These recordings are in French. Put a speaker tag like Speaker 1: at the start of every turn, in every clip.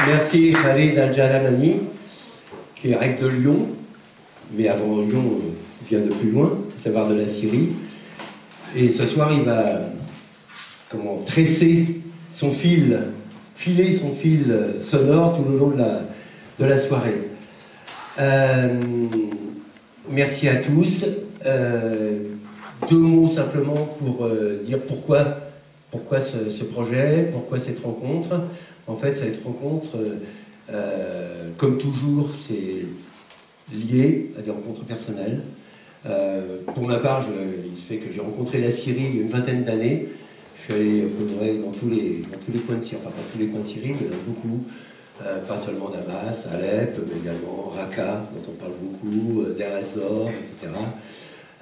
Speaker 1: Merci Khalid Al-Jalamani, qui est règle de Lyon, mais avant Lyon, vient de plus loin, à savoir de la Syrie. Et ce soir, il va tresser son fil, filer son fil sonore tout le long de la soirée. Merci à tous. Deux mots simplement pour dire pourquoi ce projet, pourquoi cette rencontre. En fait, cette rencontre, comme toujours, c'est lié à des rencontres personnelles. Pour ma part, il se fait que j'ai rencontré la Syrie il y a une vingtaine d'années. Je suis allé dans tous les coins de Syrie, enfin pas tous les coins de Syrie, mais dans beaucoup. Pas seulement Damas, Alep, mais également Raqqa, dont on parle beaucoup, Deir ez-Zor, etc.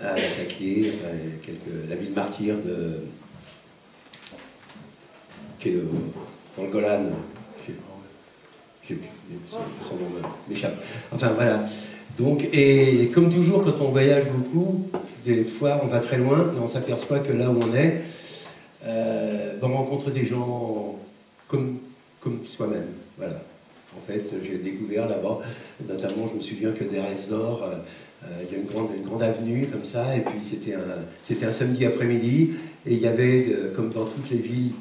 Speaker 1: Latakia, la ville martyre qui est dans le Golan, son nom m'échappe. Enfin voilà. Donc, et comme toujours, quand on voyage beaucoup, des fois on va très loin et on s'aperçoit que là où on est, on rencontre des gens comme soi-même. Voilà. En fait, j'ai découvert là-bas, notamment, je me souviens que Deir ez-Zor, il y a une grande avenue comme ça, et puis c'était un samedi après-midi, et il y avait, comme dans toutes les villes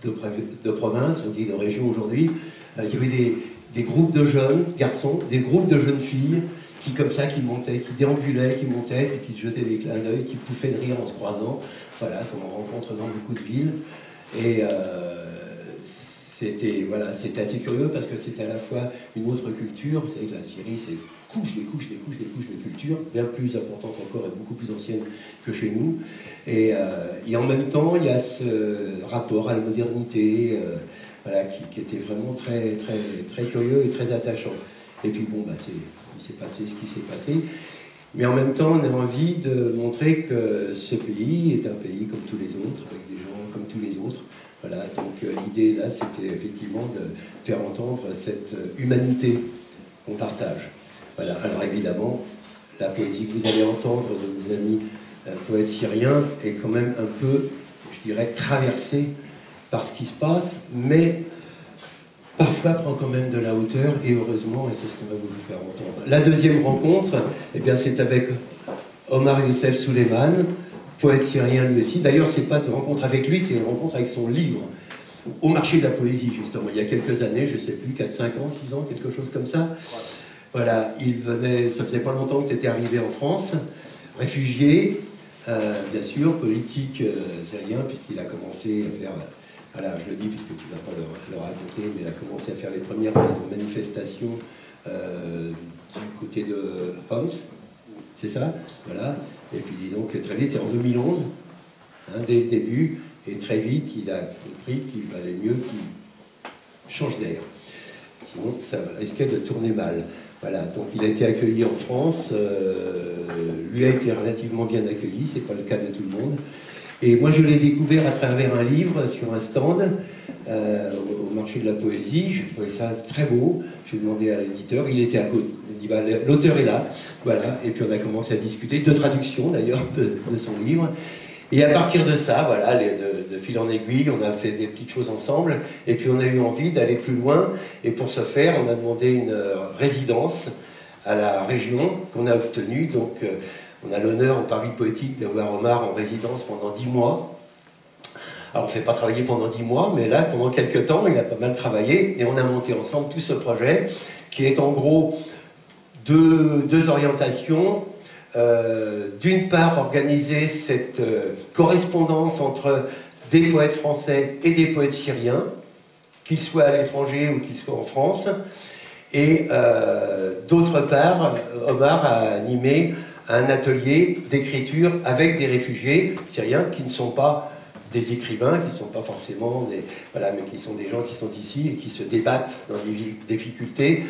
Speaker 1: de province, on dit de région aujourd'hui, il y avait des groupes de jeunes garçons, des groupes de jeunes filles, qui comme ça, qui montaient, qui déambulaient, qui montaient, puis qui se jetaient des clins d'œil, qui pouffaient de rire en se croisant, voilà, comme on rencontre dans beaucoup de villes. Et c'était assez curieux parce que c'était à la fois une autre culture. Vous savez que la Syrie, c'est des couches de culture, bien plus importante encore et beaucoup plus ancienne que chez nous. Et en même temps, il y a ce rapport à la modernité voilà, qui était vraiment très, très, très curieux et très attachant. Et puis bon, il s'est passé ce qui s'est passé. Mais en même temps, on a envie de montrer que ce pays est un pays comme tous les autres, avec des gens comme tous les autres. Voilà, donc l'idée là, c'était effectivement de faire entendre cette humanité qu'on partage. Voilà, alors évidemment, la poésie que vous allez entendre de nos amis poètes syriens est quand même un peu, je dirais, traversée par ce qui se passe, mais parfois prend quand même de la hauteur, et heureusement, et c'est ce qu'on va vous faire entendre. La deuxième rencontre, eh bien, c'est avec Omar Youssef Souleiman, poète syrien lui aussi. D'ailleurs, c'est pas une rencontre avec lui, c'est une rencontre avec son livre, Au marché de la poésie, justement, il y a quelques années, je ne sais plus, 4, 5 ans, 6 ans, quelque chose comme ça. Voilà, il venait, ça faisait pas longtemps que tu étais arrivé en France, réfugié, bien sûr, politique syrien, puisqu'il a commencé à faire, voilà, je le dis puisque tu ne vas pas le raconter, mais il a commencé à faire les premières manifestations du côté de Homs, c'est ça, voilà. Et puis disons que très vite, c'est en 2011, hein, dès le début, et très vite, il a compris qu'il valait mieux qu'il change d'air. Sinon, ça risquait de tourner mal. Voilà, donc il a été accueilli en France, lui a été relativement bien accueilli, c'est pas le cas de tout le monde. Et moi je l'ai découvert à travers un livre sur un stand au marché de la poésie, j'ai trouvé ça très beau, j'ai demandé à l'éditeur, il était à côté, il dit bah, l'auteur est là, voilà, et puis on a commencé à discuter, de traduction d'ailleurs de son livre. Et à partir de ça, voilà, de fil en aiguille, on a fait des petites choses ensemble, et puis on a eu envie d'aller plus loin, et pour ce faire, on a demandé une résidence à la région qu'on a obtenue, donc on a l'honneur au Paris Poétique d'avoir Omar en résidence pendant 10 mois. Alors on ne fait pas travailler pendant 10 mois, mais là, pendant quelques temps, il a pas mal travaillé, et on a monté ensemble tout ce projet, qui est en gros deux orientations. D'une part, organiser cette correspondance entre des poètes français et des poètes syriens, qu'ils soient à l'étranger ou qu'ils soient en France. Et d'autre part, Omar a animé un atelier d'écriture avec des réfugiés syriens qui ne sont pas des écrivains, qui ne sont pas forcément des... Voilà, mais qui sont des gens qui sont ici et qui se débattent dans des difficultés.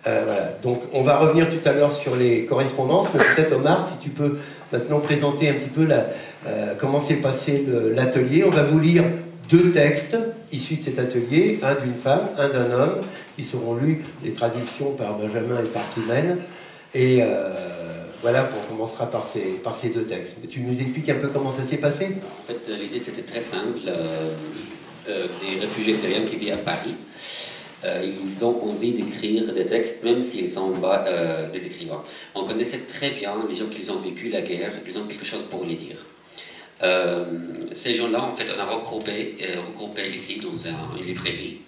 Speaker 1: Voilà. Donc on va revenir tout à l'heure sur les correspondances, mais peut-être Omar, si tu peux maintenant présenter un petit peu comment s'est passé l'atelier. On va vous lire 2 textes issus de cet atelier, un d'une femme, un d'un homme, qui seront lus, les traductions par Benjamin et par Kimène. Et voilà, on commencera par ces 2 textes. Mais tu nous expliques un peu comment ça s'est passé?
Speaker 2: En fait, l'idée c'était très simple. Des réfugiés syriens qui vivent à Paris. Ils ont envie d'écrire des textes, même s'ils sont des écrivains. On connaissait très bien les gens qui ont vécu la guerre, ils ont quelque chose pour les dire. Ces gens-là, en fait, on a regroupé ici dans une librairie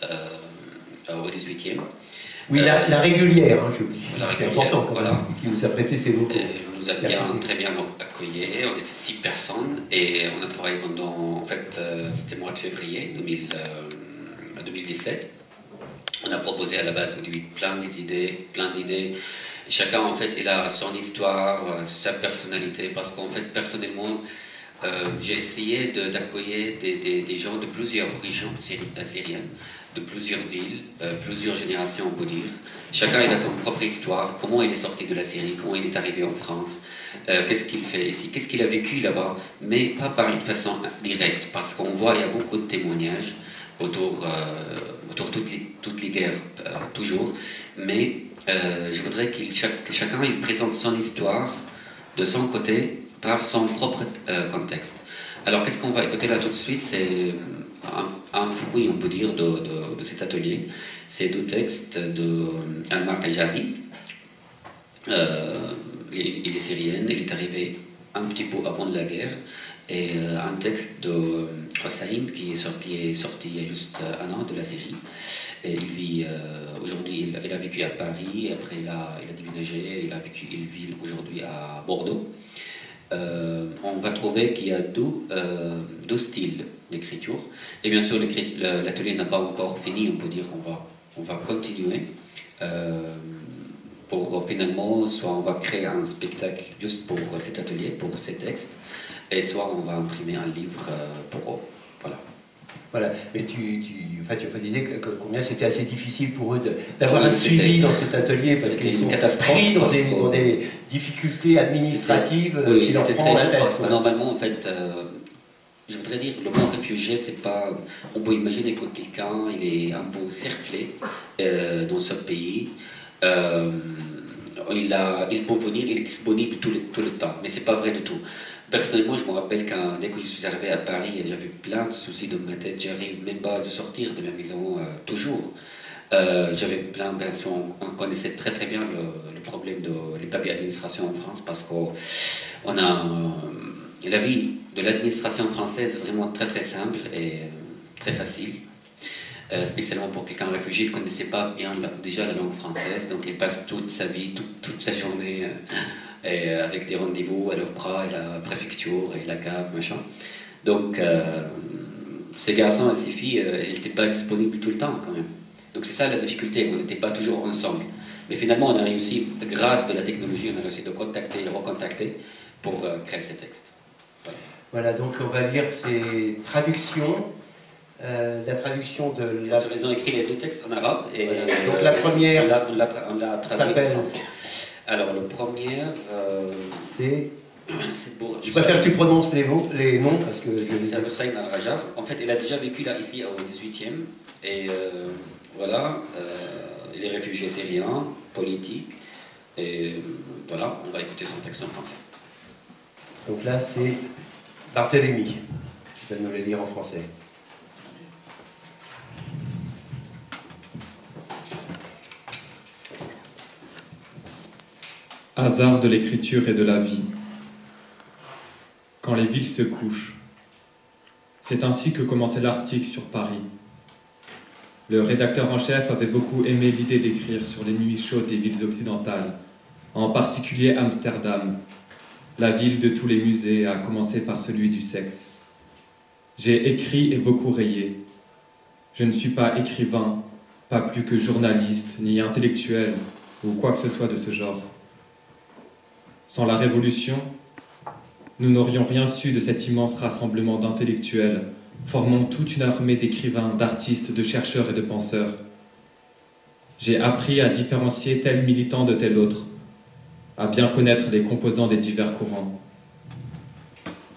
Speaker 2: au 18e.
Speaker 1: Oui, la régulière, hein,
Speaker 2: c'est
Speaker 1: important,
Speaker 2: voilà.
Speaker 1: Qui nous a prêté ses locaux.
Speaker 2: Nous a très bien accueillis, on était 6 personnes et on a travaillé pendant, en fait, c'était le mois de février 2017. On a proposé à la base plein d'idées. Chacun, en fait, il a son histoire, sa personnalité, parce qu'en fait, personnellement, j'ai essayé d'accueillir des gens de plusieurs régions syriennes, de plusieurs villes, plusieurs générations, on peut dire. Chacun il a son propre histoire, comment il est sorti de la Syrie, comment il est arrivé en France, qu'est-ce qu'il fait ici, qu'est-ce qu'il a vécu là-bas, mais pas par une façon directe, parce qu'on voit, il y a beaucoup de témoignages autour toutes les guerres, toujours, mais je voudrais que chacun il présente son histoire de son côté, par son propre contexte. Alors qu'est-ce qu'on va écouter là tout de suite? C'est un fruit, on peut dire, de cet atelier. C'est 2 textes d'Almar Tajazi. Il est syrien, il est arrivé un petit peu avant la guerre. Et un texte de Hossein qui est sorti il y a juste un an de la Syrie. Et il vit aujourd'hui, il a vécu à Paris, après il a déménagé, il vit aujourd'hui à Bordeaux. On va trouver qu'il y a 2 styles d'écriture. Et bien sûr, l'atelier n'a pas encore fini, on peut dire, on va continuer. Pour finalement, soit on va créer un spectacle juste pour cet atelier, pour ces textes, et soit on va imprimer un livre pour eux. Voilà.
Speaker 1: Voilà, mais tu disais combien c'était assez difficile pour eux d'avoir un suivi dans cet atelier, parce qu'ils sont pris dans des difficultés administratives qui leur prennent la tête.
Speaker 2: Parce que normalement, en fait, je voudrais dire, le mot réfugié, c'est pas... On peut imaginer que quelqu'un, il est un peu cerclé dans ce pays. Il peut venir, il est disponible tout le temps, mais c'est pas vrai du tout. Personnellement, je me rappelle dès que je suis arrivé à Paris, j'avais plein de soucis dans ma tête, j'arrive même pas à sortir de la maison toujours. J'avais plein de versions. On connaissait très très bien le problème des papiers d'administration en France parce qu'on a la vie de l'administration française vraiment très très simple et très facile. Spécialement pour quelqu'un réfugié, il ne connaissait pas bien déjà la langue française, donc il passe toute sa vie, toute sa journée avec des rendez-vous à l'OFPRA et la préfecture et la cave, machin. Donc ces garçons et ces filles, ils n'étaient pas disponibles tout le temps quand même. Donc c'est ça la difficulté, on n'était pas toujours ensemble. Mais finalement, on a réussi, grâce de la technologie, on a réussi de contacter et recontacter pour créer ces textes.
Speaker 1: Voilà, donc on va lire ces traductions. La traduction de la...
Speaker 2: Ils ont écrit les deux textes en arabe. Et
Speaker 1: donc la première
Speaker 2: on l'a traduit en français. Alors le premier...
Speaker 1: c'est
Speaker 2: pour...
Speaker 1: Je préfère que tu prononces les noms parce que...
Speaker 2: C'est Hussein Al-Rajar. En fait, il a déjà vécu là, ici, au 18e. Et voilà, il est réfugié syrien, politique. Et voilà, on va écouter son texte en français.
Speaker 1: Donc là, c'est Barthélemy. Tu vas nous le lire en français.
Speaker 3: Hasard de l'écriture et de la vie. Quand les villes se couchent. C'est ainsi que commençait l'article sur Paris. Le rédacteur en chef avait beaucoup aimé l'idée d'écrire sur les nuits chaudes des villes occidentales, en particulier Amsterdam, la ville de tous les musées, à commencer par celui du sexe. J'ai écrit et beaucoup rayé. Je ne suis pas écrivain, pas plus que journaliste, ni intellectuel, ou quoi que ce soit de ce genre. Sans la Révolution, nous n'aurions rien su de cet immense rassemblement d'intellectuels, formant toute une armée d'écrivains, d'artistes, de chercheurs et de penseurs. J'ai appris à différencier tel militant de tel autre, à bien connaître les composants des divers courants.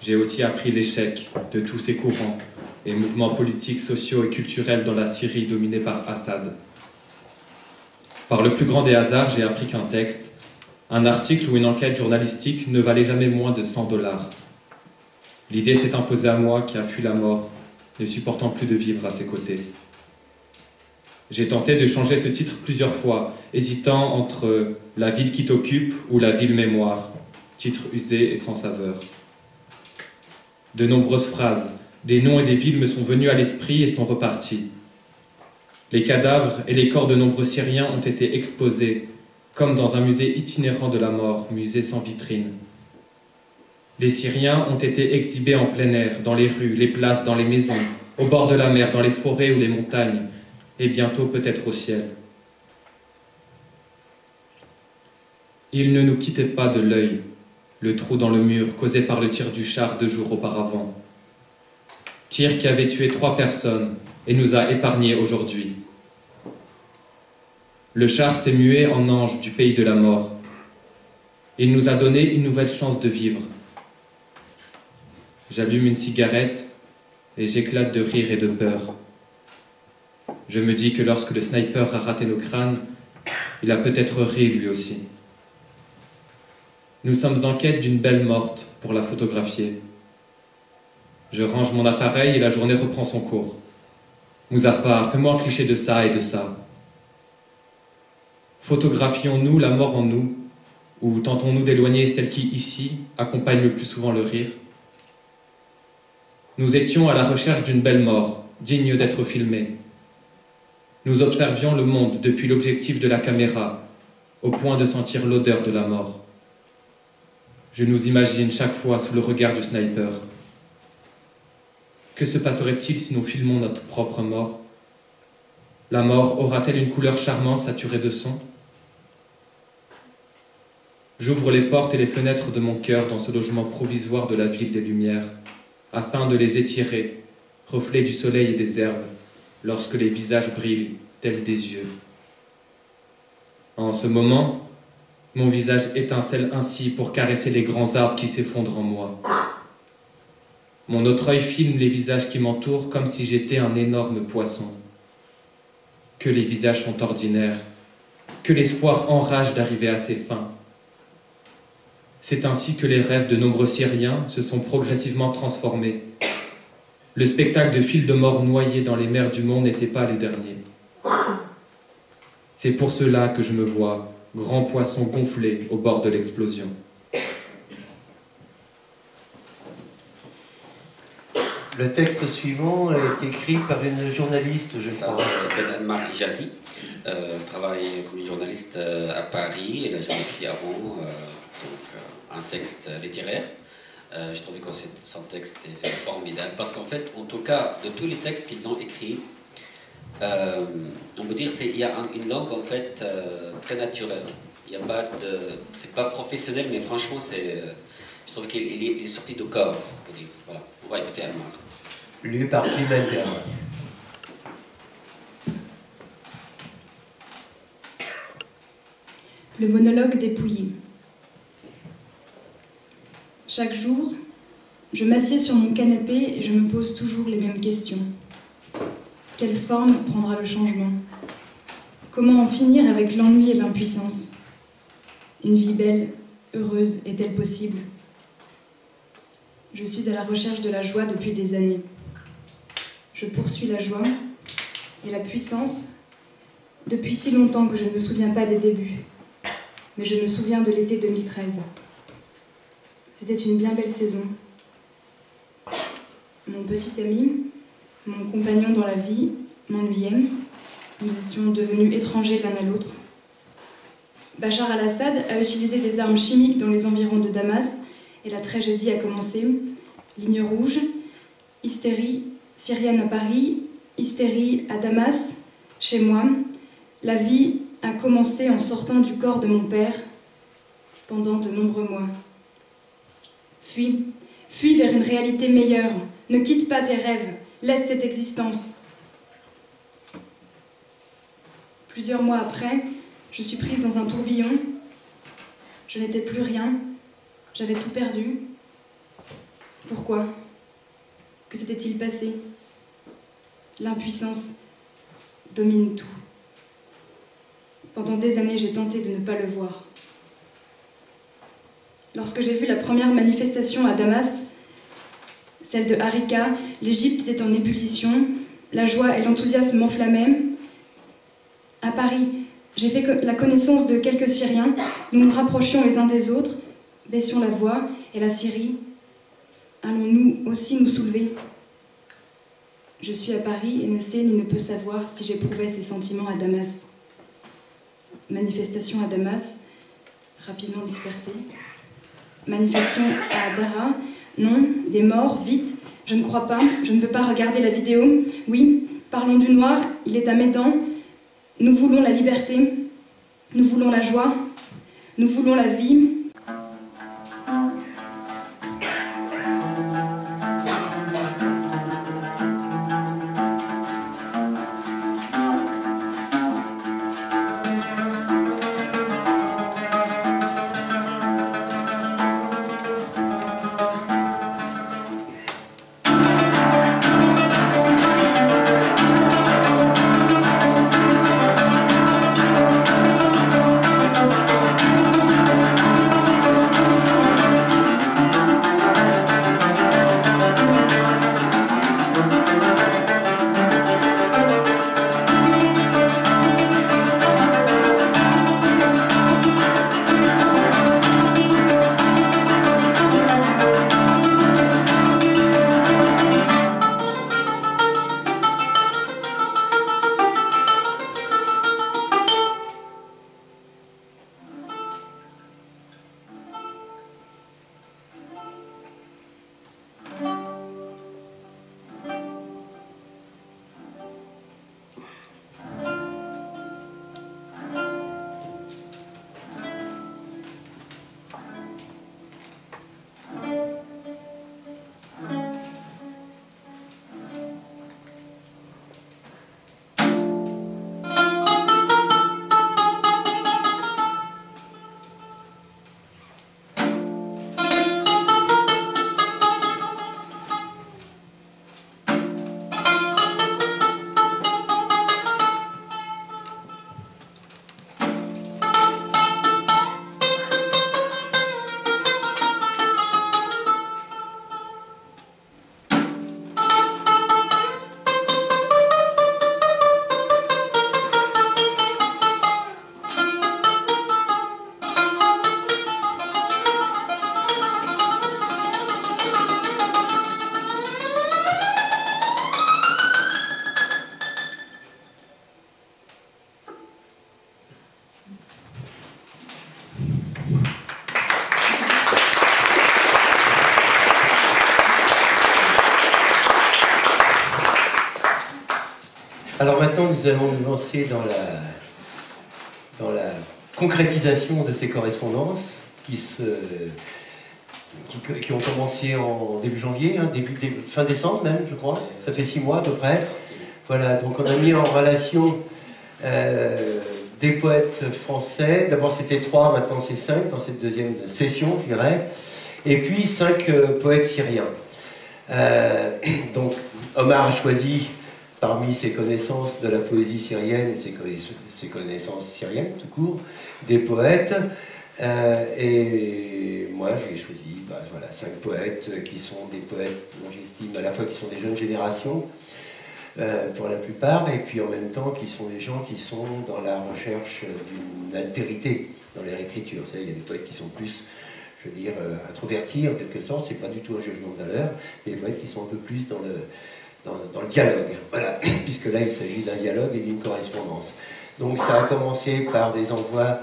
Speaker 3: J'ai aussi appris l'échec de tous ces courants et mouvements politiques, sociaux et culturels dans la Syrie dominée par Assad. Par le plus grand des hasards, j'ai appris qu'un texte, un article ou une enquête journalistique ne valait jamais moins de 100 $. L'idée s'est imposée à moi qui a fui la mort, ne supportant plus de vivre à ses côtés. J'ai tenté de changer ce titre plusieurs fois, hésitant entre « La ville qui t'occupe » ou « La ville mémoire », titre usé et sans saveur. De nombreuses phrases, des noms et des villes me sont venus à l'esprit et sont repartis. Les cadavres et les corps de nombreux Syriens ont été exposés, comme dans un musée itinérant de la mort, musée sans vitrine. Les Syriens ont été exhibés en plein air, dans les rues, les places, dans les maisons, au bord de la mer, dans les forêts ou les montagnes, et bientôt peut-être au ciel. Ils ne nous quittaient pas de l'œil, le trou dans le mur causé par le tir du char 2 jours auparavant. Tir qui avait tué 3 personnes et nous a épargnés aujourd'hui. Le char s'est mué en ange du pays de la mort. Il nous a donné une nouvelle chance de vivre. J'allume une cigarette et j'éclate de rire et de peur. Je me dis que lorsque le sniper a raté nos crânes, il a peut-être ri lui aussi. Nous sommes en quête d'une belle morte pour la photographier. Je range mon appareil et la journée reprend son cours. Mouzaffar, fais-moi un cliché de ça et de ça. Photographions-nous la mort en nous, ou tentons-nous d'éloigner celle qui, ici, accompagne le plus souvent le rire? Nous étions à la recherche d'une belle mort, digne d'être filmée. Nous observions le monde depuis l'objectif de la caméra, au point de sentir l'odeur de la mort. Je nous imagine chaque fois sous le regard du sniper. Que se passerait-il si nous filmons notre propre mort? La mort aura-t-elle une couleur charmante saturée de son? J'ouvre les portes et les fenêtres de mon cœur dans ce logement provisoire de la ville des Lumières, afin de les étirer, reflets du soleil et des herbes, lorsque les visages brillent tels des yeux. En ce moment, mon visage étincelle ainsi pour caresser les grands arbres qui s'effondrent en moi. Mon autre œil filme les visages qui m'entourent comme si j'étais un énorme poisson. Que les visages sont ordinaires, que l'espoir enrage d'arriver à ses fins. C'est ainsi que les rêves de nombreux Syriens se sont progressivement transformés. Le spectacle de files de morts noyés dans les mers du monde n'était pas le dernier. C'est pour cela que je me vois, grand poisson gonflé au bord de l'explosion.
Speaker 1: Le texte suivant est écrit par une journaliste, je crois.
Speaker 2: Elle s'appelle Anne-Marie Jazy. Elle travaille comme une journaliste à Paris. Elle a jamais écrit avant un texte littéraire. Je trouvais que son texte était formidable. Parce qu'en fait, en tout cas, de tous les textes qu'ils ont écrits, on peut dire qu'il y a une langue en fait très naturelle. Il y a pas de, c'est pas professionnel, mais franchement, je trouve qu'il est sorti de corps. On peut dire. Voilà. On va écouter Anne-Marie.
Speaker 1: Lu par Tim Helper.
Speaker 4: Le monologue dépouillé. Chaque jour, je m'assieds sur mon canapé et je me pose toujours les mêmes questions. Quelle forme prendra le changement? Comment en finir avec l'ennui et l'impuissance? Une vie belle, heureuse, est-elle possible? Je suis à la recherche de la joie depuis des années. Je poursuis la joie et la puissance depuis si longtemps que je ne me souviens pas des débuts. Mais je me souviens de l'été 2013. C'était une bien belle saison. Mon petit ami, mon compagnon dans la vie, m'ennuyait. Nous étions devenus étrangers l'un à l'autre. Bachar al-Assad a utilisé des armes chimiques dans les environs de Damas et la tragédie a commencé. Ligne rouge, hystérie syrienne à Paris, hystérie à Damas, chez moi. La vie a commencé en sortant du corps de mon père pendant de nombreux mois. Fuis, fuis vers une réalité meilleure. Ne quitte pas tes rêves, laisse cette existence. Plusieurs mois après, je suis prise dans un tourbillon. Je n'étais plus rien, j'avais tout perdu. Pourquoi? Que s'était-il passé? L'impuissance domine tout. Pendant des années, j'ai tenté de ne pas le voir. Lorsque j'ai vu la première manifestation à Damas, celle de Harika, l'Égypte était en ébullition, la joie et l'enthousiasme m'enflammaient. À Paris, j'ai fait la connaissance de quelques Syriens. Nous nous rapprochions les uns des autres, baissions la voix, et la Syrie. Allons-nous aussi nous soulever? Je suis à Paris et ne sais ni ne peux savoir si j'éprouvais ces sentiments à Damas. Manifestation à Damas, rapidement dispersée. Manifestation à Dara, non, des morts, vite, je ne crois pas, je ne veux pas regarder la vidéo. Oui, parlons du noir, il est à mes dents. Nous voulons la liberté, nous voulons la joie, nous voulons la vie.
Speaker 1: Alors maintenant, nous allons nous lancer dans la concrétisation de ces correspondances qui ont commencé en début janvier, hein, fin décembre même, je crois. Ça fait 6 mois à peu près. Voilà, donc on a mis en relation des poètes français. D'abord c'était 3, maintenant c'est 5 dans cette deuxième session, je dirais. Et puis 5 poètes syriens. Donc Omar a choisi parmi ses connaissances de la poésie syrienne et ses connaissances syriennes tout court, des poètes. Et moi j'ai choisi voilà, 5 poètes qui sont des poètes dont j'estime à la fois qui sont des jeunes générations pour la plupart, et puis en même temps qui sont des gens qui sont dans la recherche d'une altérité dans leur écriture. Vous savez, il y a des poètes qui sont plus, je veux dire, introvertis en quelque sorte, c'est pas du tout un jugement de valeur, et des poètes qui sont un peu plus dans le dialogue, voilà, puisque là il s'agit d'un dialogue et d'une correspondance. Donc ça a commencé par des envois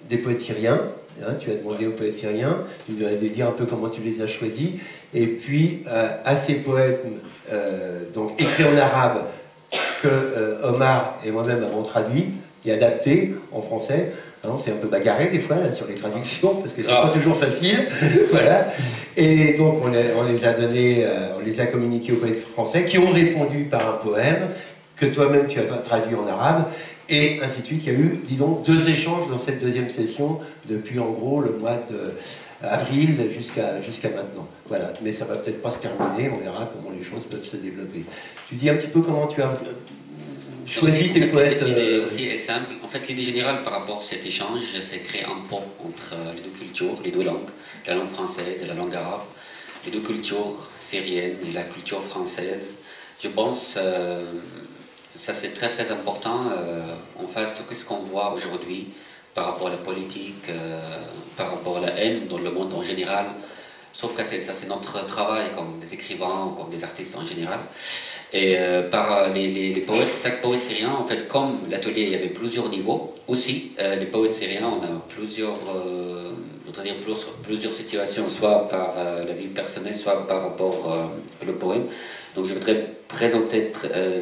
Speaker 1: des poètes syriens, hein, tu as demandé aux poètes syriens, tu dois dire un peu comment tu les as choisis, et puis à ces poètes donc écrits en arabe que Omar et moi-même avons traduit et adapté en français. Hein, on s'est un peu bagarré des fois là, sur les traductions parce que c'est pas toujours facile, voilà. Et donc on les a donnés, on les a communiqués aux poètes français qui ont répondu par un poème que toi-même tu as traduit en arabe. Et ainsi de suite, il y a eu, dis donc, 2 échanges dans cette deuxième session, depuis en gros le mois d'avril jusqu'à maintenant. Voilà, mais ça va peut-être pas se terminer, on verra comment les choses peuvent se développer. Tu dis un petit peu comment tu as choisi tes poètes.
Speaker 2: L'idée aussi est simple. En fait, l'idée générale par rapport à cet échange, c'est créer un pont entre les 2 cultures, les 2 langues, la langue française et la langue arabe, les 2 cultures syriennes et la culture française. Je pense ça c'est très très important en face de ce qu'on voit aujourd'hui par rapport à la politique, par rapport à la haine dans le monde en général. Sauf que ça c'est notre travail comme des écrivains ou comme des artistes en général. Et par les poètes, 5 poètes syriens, en fait, comme l'atelier, il y avait plusieurs niveaux, aussi, les poètes syriens, on a plusieurs situations, soit par la vie personnelle, soit par rapport au poème. Donc je voudrais présenter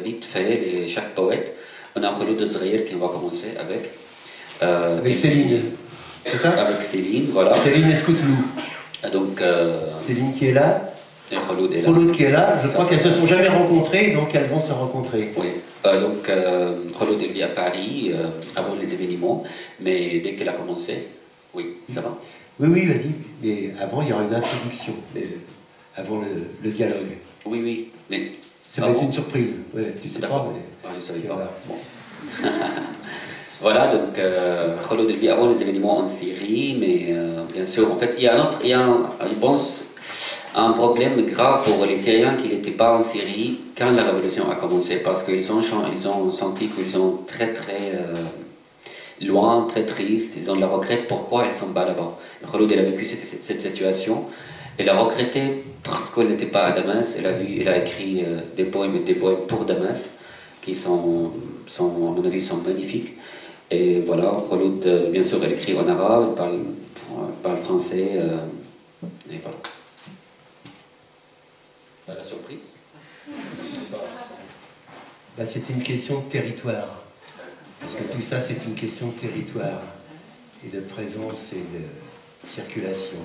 Speaker 2: vite fait chaque poète. On a Kholoud Zghir qui va commencer avec.
Speaker 1: Avec Céline, c'est ça?
Speaker 2: Avec Céline, voilà.
Speaker 1: Céline Escoutelou.
Speaker 2: Donc,
Speaker 1: Céline qui est là.
Speaker 2: Et Kholoud est là.
Speaker 1: Kholoud qui est là, je crois qu'elles ne se sont jamais rencontrées, donc elles vont se rencontrer.
Speaker 2: Oui, donc Kholoud vit à Paris avant les événements, mais dès qu'elle a commencé, oui, ça va.
Speaker 1: Oui, oui, vas-y, mais avant il y aura une introduction, avant le dialogue.
Speaker 2: Oui, oui, mais...
Speaker 1: Ça va être une surprise, ouais, tu sais pas, mais...
Speaker 2: Ah, je ne savais pas. Bon. Voilà, donc Kholoud vit avant les événements en Syrie, mais bien sûr, en fait, je pense, un problème grave pour les Syriens qui n'étaient pas en Syrie quand la révolution a commencé, parce qu'ils ont senti qu'ils sont très très loin, très tristes, ils ont la regrette pourquoi ils ne sont pas là-bas. Kholoud a vécu cette situation, elle a regretté parce qu'elle n'était pas à Damas, elle a écrit des poèmes pour Damas, qui sont, à mon avis, sont magnifiques. Et voilà, Kholoud, bien sûr, elle écrit en arabe, elle parle français, et voilà. La surprise?
Speaker 1: C'est une question de territoire. Parce que tout ça, c'est une question de territoire et de présence et de circulation.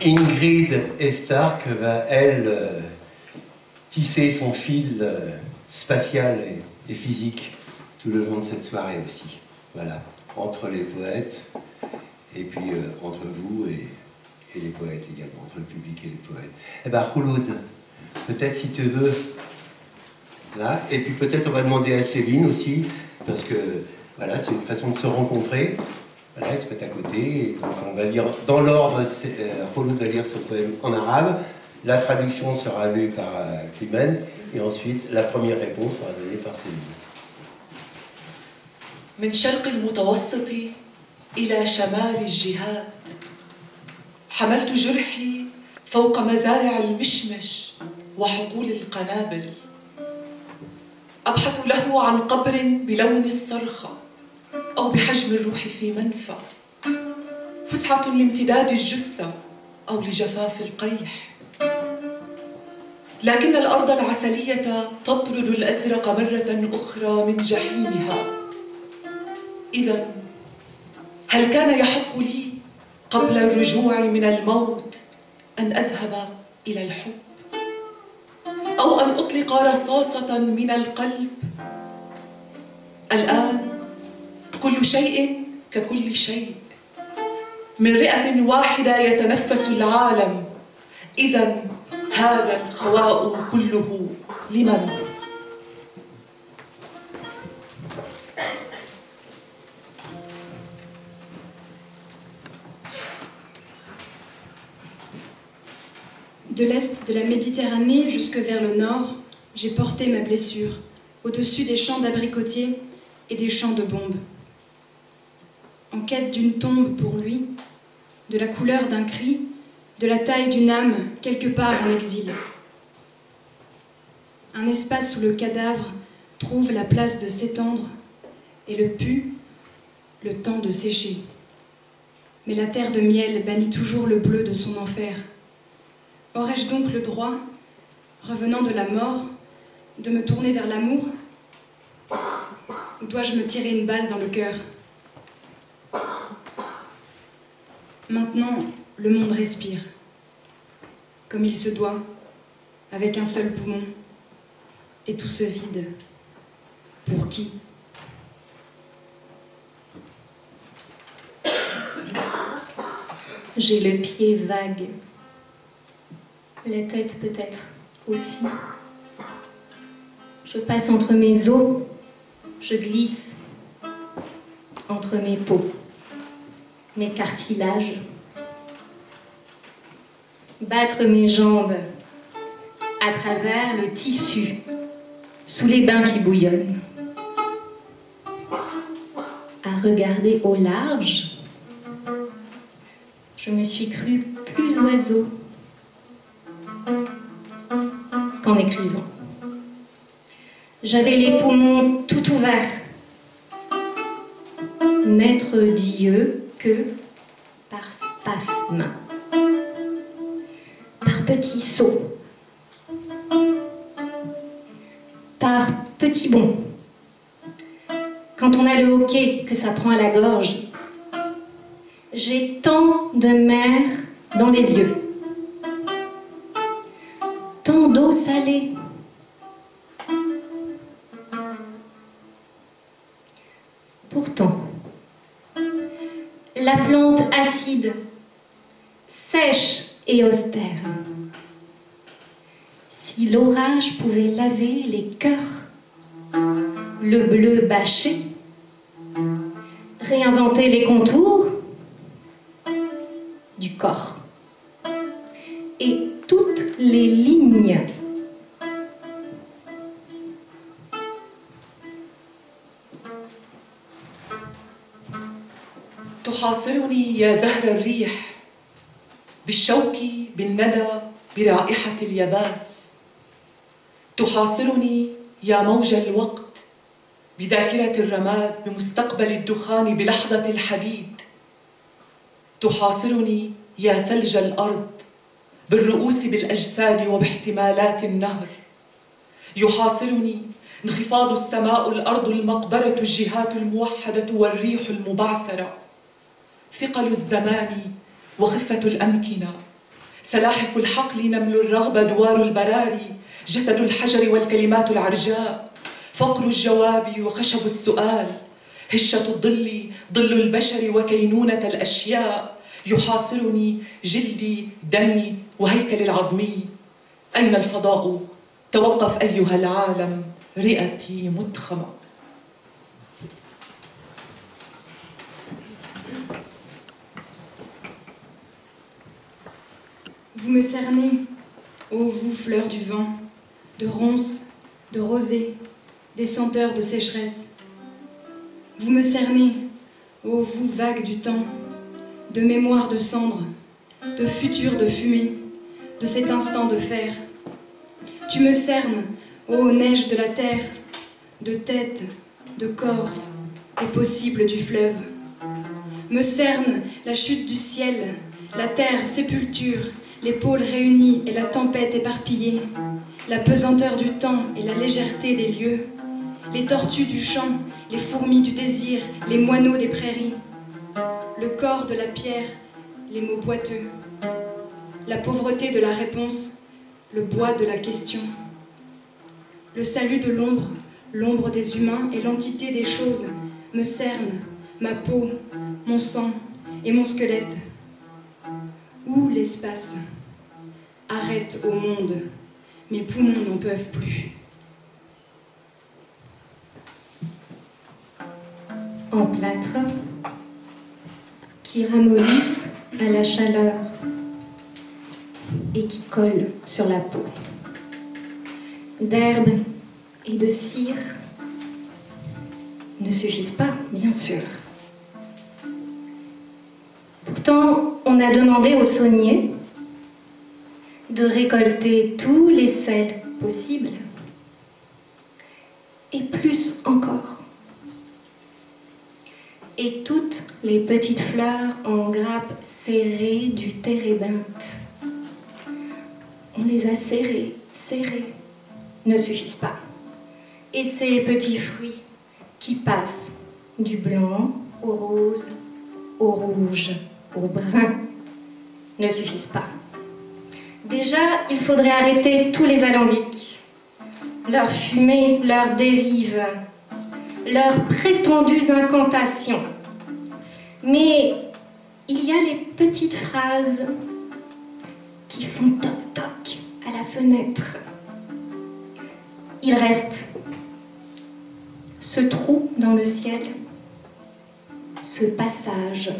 Speaker 1: Ingrid Stark va, elle, tisser son fil spatial et physique tout le long de cette soirée aussi. Voilà, entre les poètes, et puis entre vous et les poètes également, entre le public et les poètes. Eh bien, Khouloud, peut-être si tu veux, là, et puis peut-être on va demander à Céline aussi, parce que voilà, c'est une façon de se rencontrer. Voilà, elle se met à côté, et donc on va lire dans l'ordre, Khouloud va lire son poème en arabe, la traduction sera lue par Climène, et ensuite la première réponse sera donnée par Céline.
Speaker 5: من شرق المتوسط إلى شمال الجهات حملت جرحي فوق مزارع المشمش وحقول القنابل أبحث له عن قبر بلون الصرخة أو بحجم الروح في منفى فسحة لامتداد الجثة أو لجفاف القيح لكن الأرض العسلية تطرد الأزرق مرة أخرى من جحيمها إذن هل كان يحق لي قبل الرجوع من الموت أن أذهب إلى الحب أو أن أطلق رصاصة من القلب الآن كل شيء ككل شيء من رئة واحدة يتنفس العالم إذن هذا الخواء كله لمن؟
Speaker 4: De l'est de la Méditerranée jusque vers le nord, j'ai porté ma blessure au-dessus des champs d'abricotiers et des champs de bombes. En quête d'une tombe pour lui, de la couleur d'un cri, de la taille d'une âme quelque part en exil. Un espace où le cadavre trouve la place de s'étendre et le pu, le temps de sécher. Mais la terre de miel bannit toujours le bleu de son enfer. Aurais-je donc le droit, revenant de la mort, de me tourner vers l'amour? Ou dois-je me tirer une balle dans le cœur? Maintenant, le monde respire, comme il se doit, avec un seul poumon, et tout se vide. Pour qui?
Speaker 6: J'ai le pied vague. La tête peut-être aussi. Je passe entre mes os, je glisse entre mes peaux, mes cartilages. Battre mes jambes à travers le tissu, sous les bains qui bouillonnent. À regarder au large, je me suis crue plus oiseau qu'en écrivant. J'avais les poumons tout ouverts, n'être Dieu que par spasme, par petits sauts, par petits bonds. Quand on a le hoquet que ça prend à la gorge, j'ai tant de mer dans les yeux, tant d'eau salée. Pourtant, la plante acide, sèche et austère. Si l'orage pouvait laver les cœurs, le bleu bâché, réinventer les contours du corps et toutes les lignes.
Speaker 5: تحاصرني يا زهر الريح بالشوك بالندى برائحة اليباس تحاصرني يا موج الوقت بذاكرة الرماد بمستقبل الدخان بلحظة الحديد تحاصرني يا ثلج الأرض بالرؤوس بالأجساد وباحتمالات النهر يحاصرني انخفاض السماء الأرض المقبرة الجهات الموحدة والريح المبعثرة ثقل الزمان وخفة الأمكنة سلاحف الحقل نمل الرغبة دوار البراري جسد الحجر والكلمات العرجاء فقر الجواب وخشب السؤال هشة الظل ظل البشر وكينونة الأشياء يحاصرني جلدي دمي وهيكلي العظمي أين الفضاء؟ توقف أيها العالم رئتي متخمة.
Speaker 4: Vous me cernez, ô vous fleurs du vent, de ronces, de rosée, des senteurs de sécheresse. Vous me cernez, ô vous vagues du temps, de mémoire de cendres, de futur de fumée, de cet instant de fer. Tu me cernes, ô neige de la terre, de tête, de corps, et possible du fleuve. Me cerne la chute du ciel, la terre sépulture, les pôles réunis et la tempête éparpillée, la pesanteur du temps et la légèreté des lieux, les tortues du champ, les fourmis du désir, les moineaux des prairies, le corps de la pierre, les mots boiteux, la pauvreté de la réponse, le bois de la question, le salut de l'ombre, l'ombre des humains et l'entité des choses me cernent, ma peau, mon sang et mon squelette. Où l'espace arrête au monde, mes poumons n'en peuvent plus.
Speaker 6: En plâtre, qui ramollissent à la chaleur et qui collent sur la peau. D'herbe et de cire ne suffisent pas, bien sûr. Pourtant, on a demandé aux sauniers de récolter tous les sels possibles, et plus encore. Et toutes les petites fleurs en grappes serrées du térébinthe. On les a serrées, ne suffisent pas. Et ces petits fruits qui passent du blanc au rose, au rouge, au brun, ne suffisent pas. Déjà, il faudrait arrêter tous les alambics, leurs fumées, leurs dérives, leurs prétendues incantations. Mais il y a les petites phrases qui font toc-toc à la fenêtre. Il reste ce trou dans le ciel, ce passage.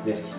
Speaker 1: Merci.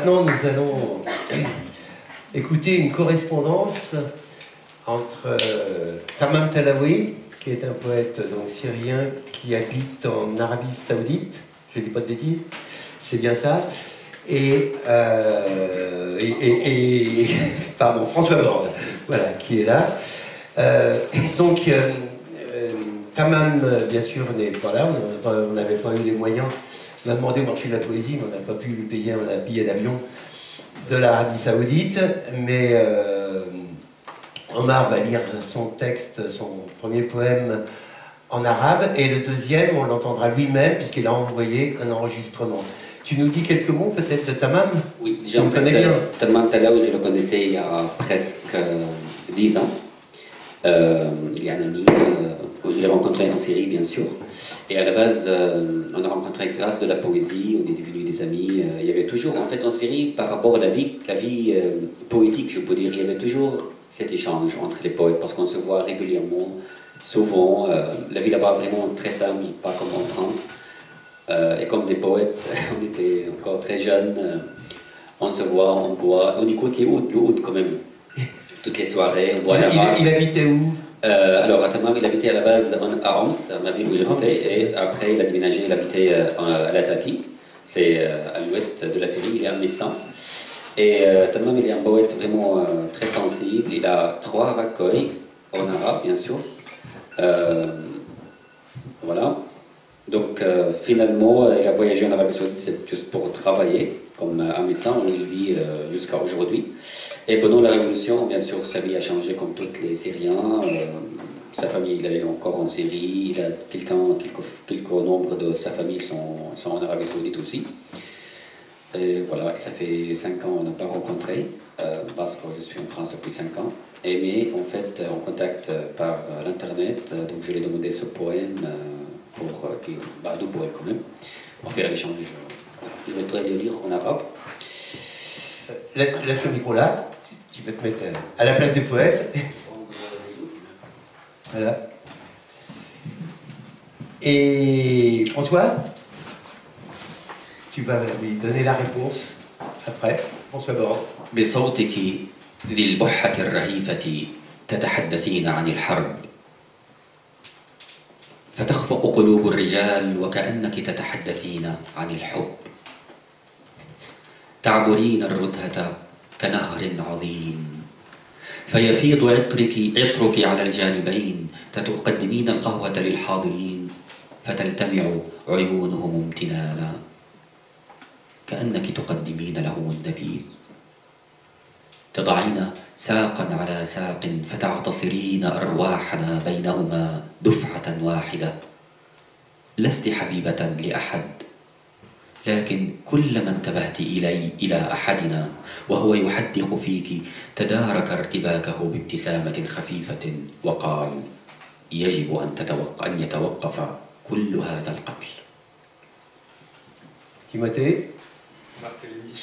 Speaker 1: maintenant, nous allons écouter une correspondance entre Tamam Talaoui, qui est un poète donc, syrien qui habite en Arabie Saoudite, je ne dis pas de bêtises, c'est bien ça, et pardon, François Borne, voilà, qui est là. Tamam, bien sûr, n'est pas là, on n'avait pas eu les moyens. On a demandé au marché de la poésie, mais on n'a pas pu lui payer un billet d'avion de l'Arabie Saoudite. Mais Omar va lire son texte, son premier poème en arabe, et le deuxième, on l'entendra lui-même, puisqu'il a envoyé un enregistrement. Tu nous dis quelques mots peut-être de Tamam?
Speaker 2: Oui,
Speaker 1: je le connais bien.
Speaker 2: Tamam Talaoui, je le connaissais il y a presque 10 ans. Il y a un ami, je l'ai rencontré en Syrie bien sûr, et à la base on a rencontré grâce de la poésie, on est devenus des amis. Il y avait toujours en fait en Syrie par rapport à la vie poétique, je peux dire, il y avait toujours cet échange entre les poètes parce qu'on se voit régulièrement, souvent. La vie là-bas vraiment très simple, pas comme en France. Et comme des poètes, on était encore très jeunes, on se voit, on boit, on écoute les oud quand même. Toutes les soirées, on boit là-bas.
Speaker 1: Il habitait où?
Speaker 2: Alors, Tamam, il habitait à la base à Homs, ma ville où j'habitais, et après il a déménagé, il habitait à Lataki, c'est à l'ouest de la Syrie, il est un médecin. Et Tamam, il est un poète vraiment très sensible, il a 3 recueils en arabe, bien sûr. Voilà. Donc, finalement, il a voyagé en Arabie Saoudite, c'est juste pour travailler, comme un médecin où il vit jusqu'à aujourd'hui. Et pendant la Révolution, bien sûr, sa vie a changé comme tous les Syriens. Sa famille, il est encore en Syrie. Il a quelques nombres de sa famille sont en Arabie Saoudite aussi. Et voilà, et ça fait 5 ans on n'a pas rencontré, parce que je suis en France depuis 5 ans. Mais en fait, en contact par l'internet, donc je lui ai demandé ce poème pour deux poèmes quand même, pour faire l'échange. Je vais le lire en arabe.
Speaker 1: Laisse le micro là, tu peux te mettre à la place des poètes. Voilà. Et François, tu vas lui donner la réponse après. François Borne.
Speaker 2: بصوتك ذي البحة الرهيفة تتحدثين عن الحرب فتخفق قلوب الرجال وكأنك تتحدثين عن الحب تعبرين الردهة كنهر عظيم فيفيض عطرك على الجانبين تقدمين القهوة للحاضرين فتلتمع عيونهم امتنانا كأنك تقدمين لهم النبيذ تضعين ساقا على ساق فتعتصرين أرواحنا بينهما دفعة واحدة لست حبيبة لأحد لكن كلما انتبهت إلى أحدنا وهو يحدق فيك تدارك ارتباكه بابتسامة خفيفة وقال يجب أن يتوقف كل هذا القتل.
Speaker 1: Timothée.
Speaker 3: Barthélemy.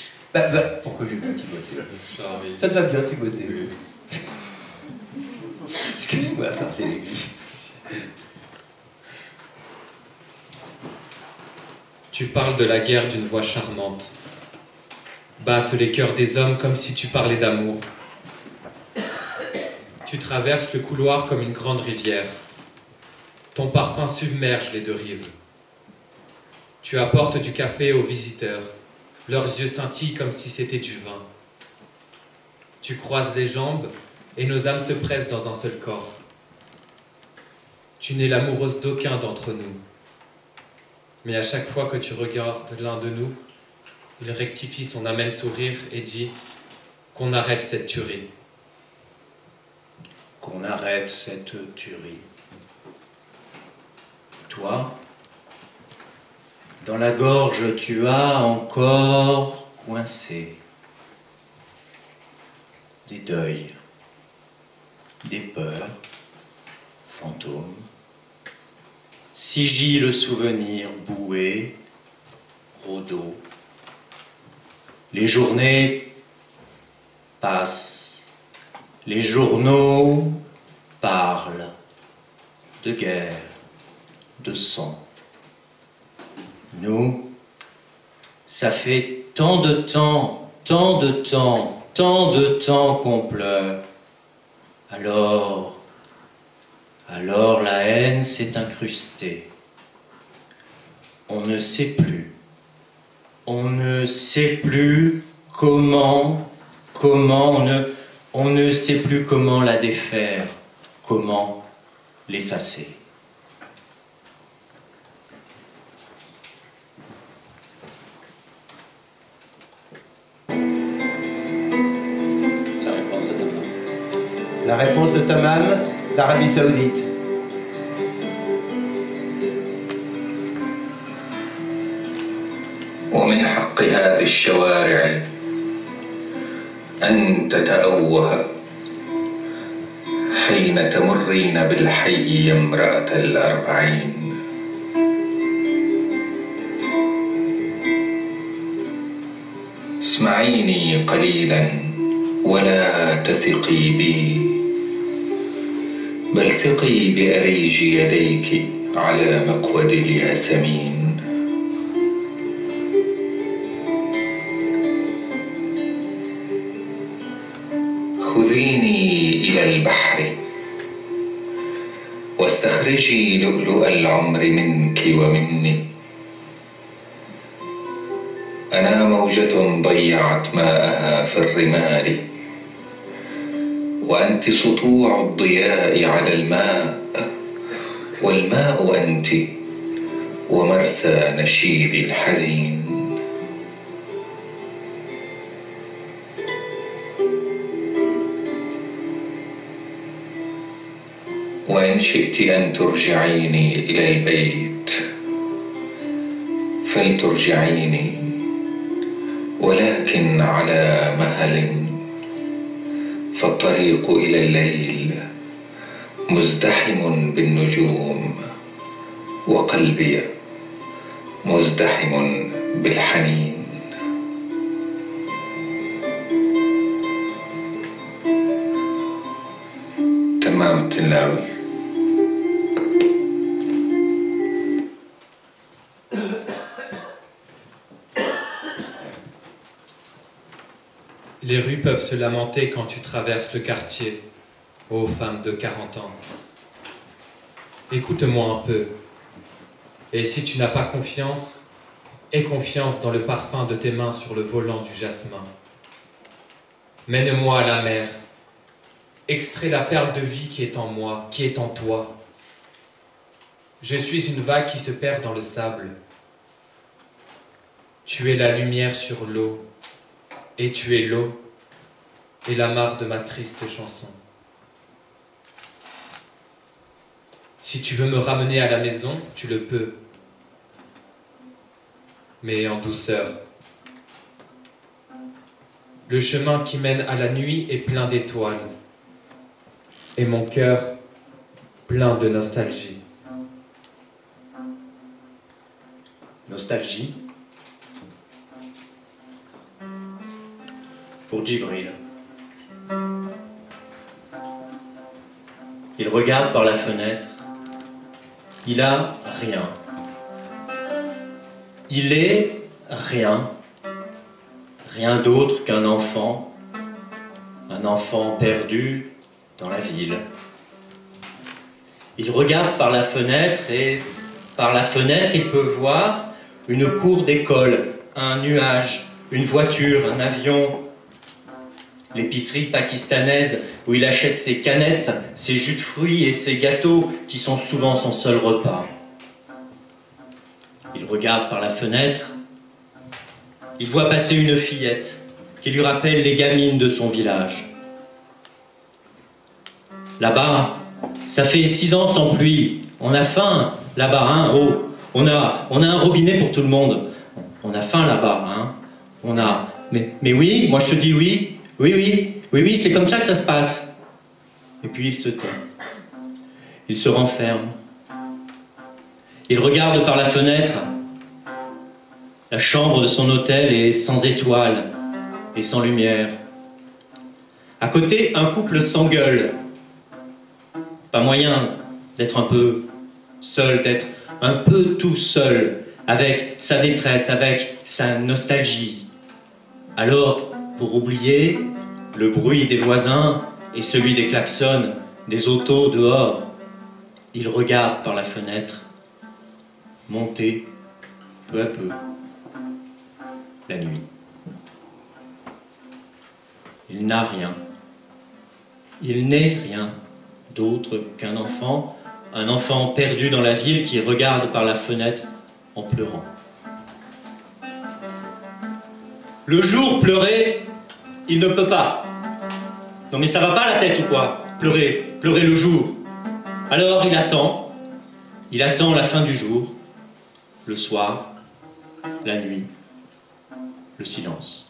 Speaker 1: Pourquoi je dis Timothée? Ça te va bien, Timothée? Excuse-moi, Barthélemy.
Speaker 3: Tu parles de la guerre d'une voix charmante. Battent les cœurs des hommes comme si tu parlais d'amour. Tu traverses le couloir comme une grande rivière. Ton parfum submerge les 2 rives. Tu apportes du café aux visiteurs. Leurs yeux scintillent comme si c'était du vin. Tu croises les jambes et nos âmes se pressent dans un seul corps. Tu n'es l'amoureuse d'aucun d'entre nous. Mais à chaque fois que tu regardes l'un de nous, il rectifie son amène sourire et dit qu'on arrête cette tuerie.
Speaker 7: Qu'on arrête cette tuerie. Toi, dans la gorge, tu as encore coincé des deuils, des peurs, fantômes, sigille souvenir boué, gros dos. Les journées passent, les journaux parlent de guerre, de sang. Nous, ça fait tant de temps tant de temps qu'on pleure. Alors la haine s'est incrustée. On ne sait plus comment, on ne sait plus comment la défaire, comment l'effacer.
Speaker 1: La réponse de Tamam d'Arabie Saoudite.
Speaker 8: ومن حق هذه الشوارع أن تتأوه حين تمرين بالحي يا امرأة ال40. اسمعيني قليلا ولا تثقي بي، بل ثقي بأريج يديك على مقود الياسمين. خذيني إلى البحر واستخرجي لؤلؤ العمر منك ومني. أنا موجة ضيعت ماءها في الرمال، وأنت سطوع الضياء على الماء، والماء أنت ومرسى نشيد الحزين. وإن شئت أن ترجعيني إلى البيت فلترجعيني، ولكن على مهل، فالطريق إلى الليل مزدحم بالنجوم، وقلبي مزدحم بالحنين. تمام التلاوي.
Speaker 3: Les rues peuvent se lamenter quand tu traverses le quartier, ô femme de 40 ans. Écoute-moi un peu. Et si tu n'as pas confiance, aie confiance dans le parfum de tes mains sur le volant du jasmin. Mène-moi à la mer. Extrais la perle de vie qui est en moi, qui est en toi. Je suis une vague qui se perd dans le sable. Tu es la lumière sur l'eau, et tu es l'eau et la mare de ma triste chanson. Si tu veux me ramener à la maison, tu le peux, mais en douceur. Le chemin qui mène à la nuit est plein d'étoiles, et mon cœur plein de nostalgie.
Speaker 7: Nostalgie pour Djibril. Il regarde par la fenêtre. Il a rien. Il est rien. Rien d'autre qu'un enfant. Un enfant perdu dans la ville. Il regarde par la fenêtre et par la fenêtre il peut voir une cour d'école, un nuage, une voiture, un avion, l'épicerie pakistanaise où il achète ses canettes, ses jus de fruits et ses gâteaux qui sont souvent son seul repas. Il regarde par la fenêtre, il voit passer une fillette qui lui rappelle les gamines de son village. Là-bas, ça fait 6 ans sans pluie, on a faim là-bas, hein, oh, on a un robinet pour tout le monde, on a faim là-bas, hein, on a... Mais oui, moi je te dis oui. Oui, c'est comme ça que ça se passe. Et puis il se tait. Il se renferme. Il regarde par la fenêtre. La chambre de son hôtel est sans étoiles et sans lumière. À côté, un couple s'engueule. Pas moyen d'être un peu seul, d'être un peu tout seul, avec sa détresse, avec sa nostalgie. Alors, pour oublier le bruit des voisins et celui des klaxons, des autos dehors. Il regarde par la fenêtre, monter peu à peu la nuit. Il n'a rien. Il n'est rien d'autre qu'un enfant, un enfant perdu dans la ville qui regarde par la fenêtre en pleurant. Le jour, pleurer, il ne peut pas. Non mais ça va pas la tête ou quoi? Pleurer le jour. Alors il attend la fin du jour, le soir, la nuit, le silence.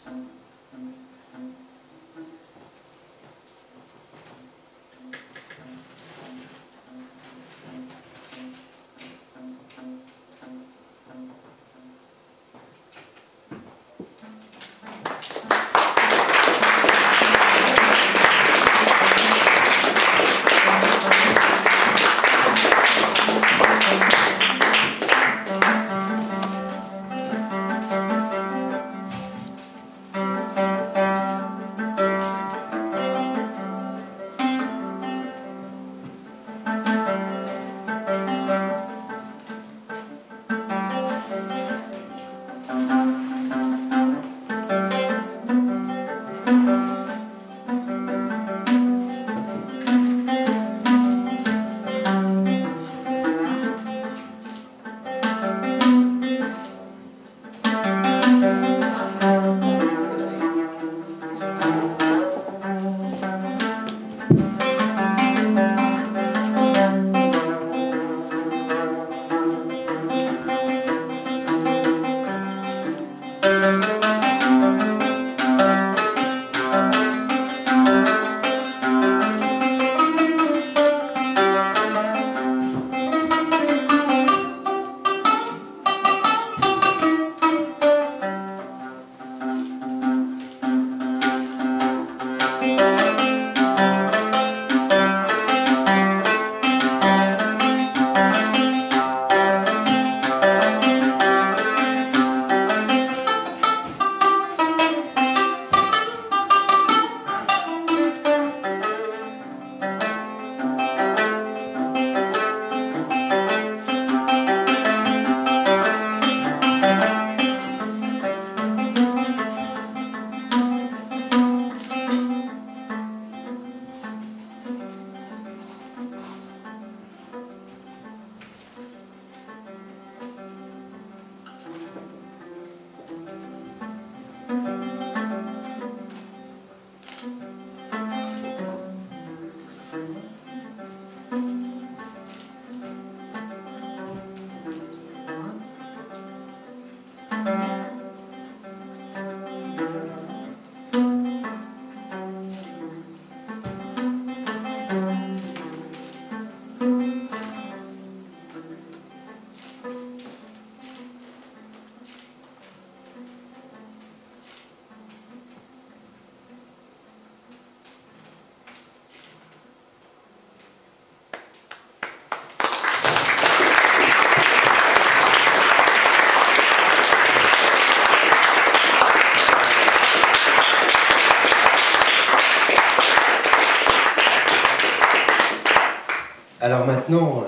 Speaker 1: Alors maintenant,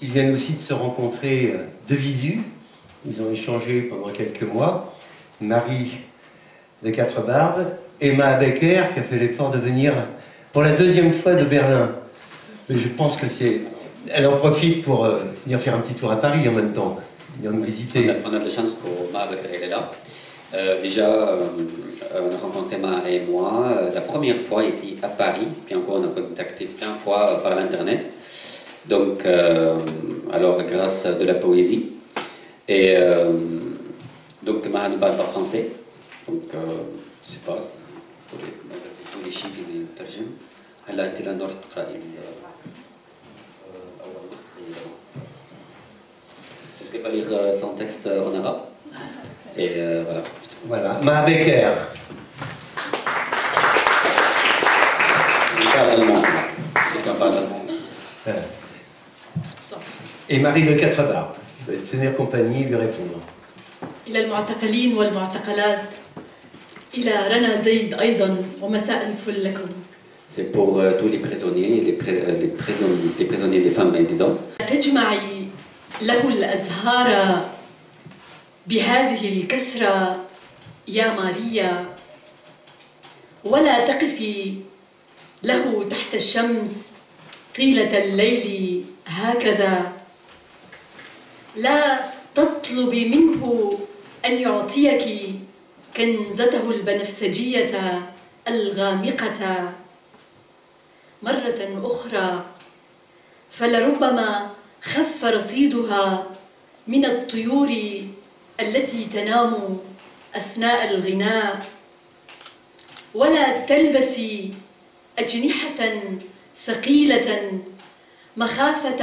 Speaker 1: ils viennent aussi de se rencontrer de visu. Ils ont échangé pendant quelques mois. Marie de Quatre-Barbes, Emma Becker, qui a fait l'effort de venir pour la deuxième fois de Berlin. Mais je pense que c'est... Elle en profite pour venir faire un petit tour à Paris en même temps, venir nous visiter.
Speaker 2: On a de la chance qu'Emma Becker est là. Déjà, on a rencontré Emma et moi la première fois ici à Paris, puis encore on a contacté plein de fois par l'internet. Donc, alors grâce à de la poésie. Et donc Emma ne parle pas français, donc je ne sais pas si tous les chiffres اللي نترجم. هلا أنت لأنه رح تقرأي Je vais lire son texte en arabe. Et voilà.
Speaker 1: Voilà, Emma Becker.
Speaker 2: Je parle allemand. Quelqu'un parle allemand.
Speaker 1: Et Marie de Quatre-Barbes. Je vais tenir compagnie et lui répondre.
Speaker 9: إلى المعتقلين والمعتقلات إلى رنا زيد أيضا ومساء الفل لكم.
Speaker 2: C'est pour tous les prisonniers, les prisonniers des femmes et des hommes.
Speaker 9: تجمعي له الأزهار بهذه الكثرة يا ماريا، ولا تقفي له تحت الشمس طيلة الليل هكذا. لا تطلبي منه أن يعطيك كنزته البنفسجية الغامقة مرة أخرى، فلربما خف رصيدها من الطيور التي تنام أثناء الغناء. ولا تلبسي أجنحة ثقيلة مخافة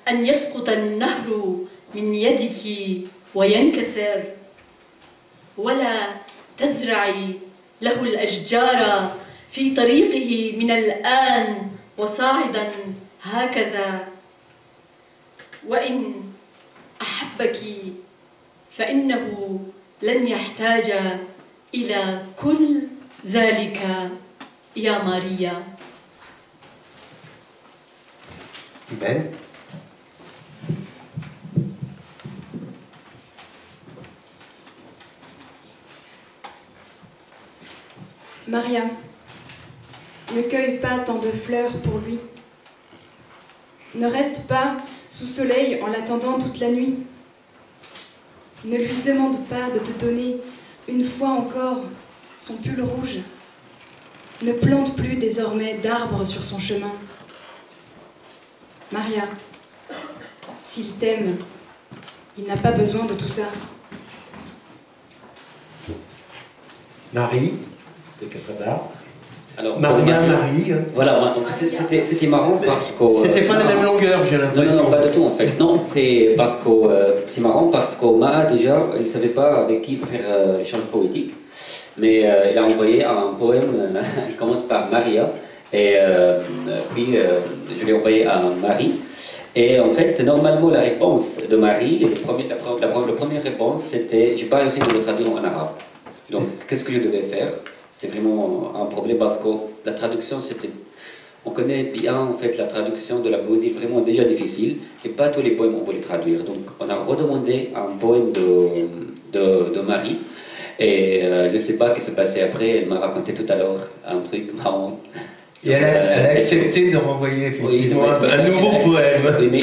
Speaker 9: أن يسقط النهر من يدك وينكسر. ولا تزرعي له الأشجار في طريقه من الآن وصاعدا هكذا. وإن أحبك فإنه لن يحتاج إلى كل ذلك يا ماريا.
Speaker 1: Ben.
Speaker 4: Maria, ne cueille pas tant de fleurs pour lui. Ne reste pas sous soleil en l'attendant toute la nuit. Ne lui demande pas de te donner une fois encore son pull rouge. Ne plante plus désormais d'arbres sur son chemin. Maria, s'il t'aime, il n'a pas besoin de tout ça.
Speaker 1: Marie, de Catradar.
Speaker 2: Alors,
Speaker 1: Maria, Marie.
Speaker 2: Voilà, c'était marrant parce que...
Speaker 1: C'était pas la même longueur, j'ai l'impression.
Speaker 2: Non, pas du tout en fait. Non, c'est parce que c'est marrant parce que Maa déjà, il ne savait pas avec qui faire les chants poétiques. Mais il a envoyé un poème, il commence par Maria, et puis je l'ai envoyé à Marie. Et en fait, normalement, la réponse de Marie, la première réponse, c'était, j'ai pas réussi de le traduire en arabe. Donc, qu'est-ce que je devais faire? C'était vraiment un problème parce que la traduction, c'était... On connaît bien en fait la traduction de la poésie vraiment déjà difficile, et pas tous les poèmes on peut les traduire. Donc, on a redemandé un poème de Marie. Et je ne sais pas ce qui s'est passé après, elle m'a raconté tout à l'heure un truc marrant.
Speaker 1: Et elle a accepté de renvoyer effectivement un nouveau poème,
Speaker 2: oui,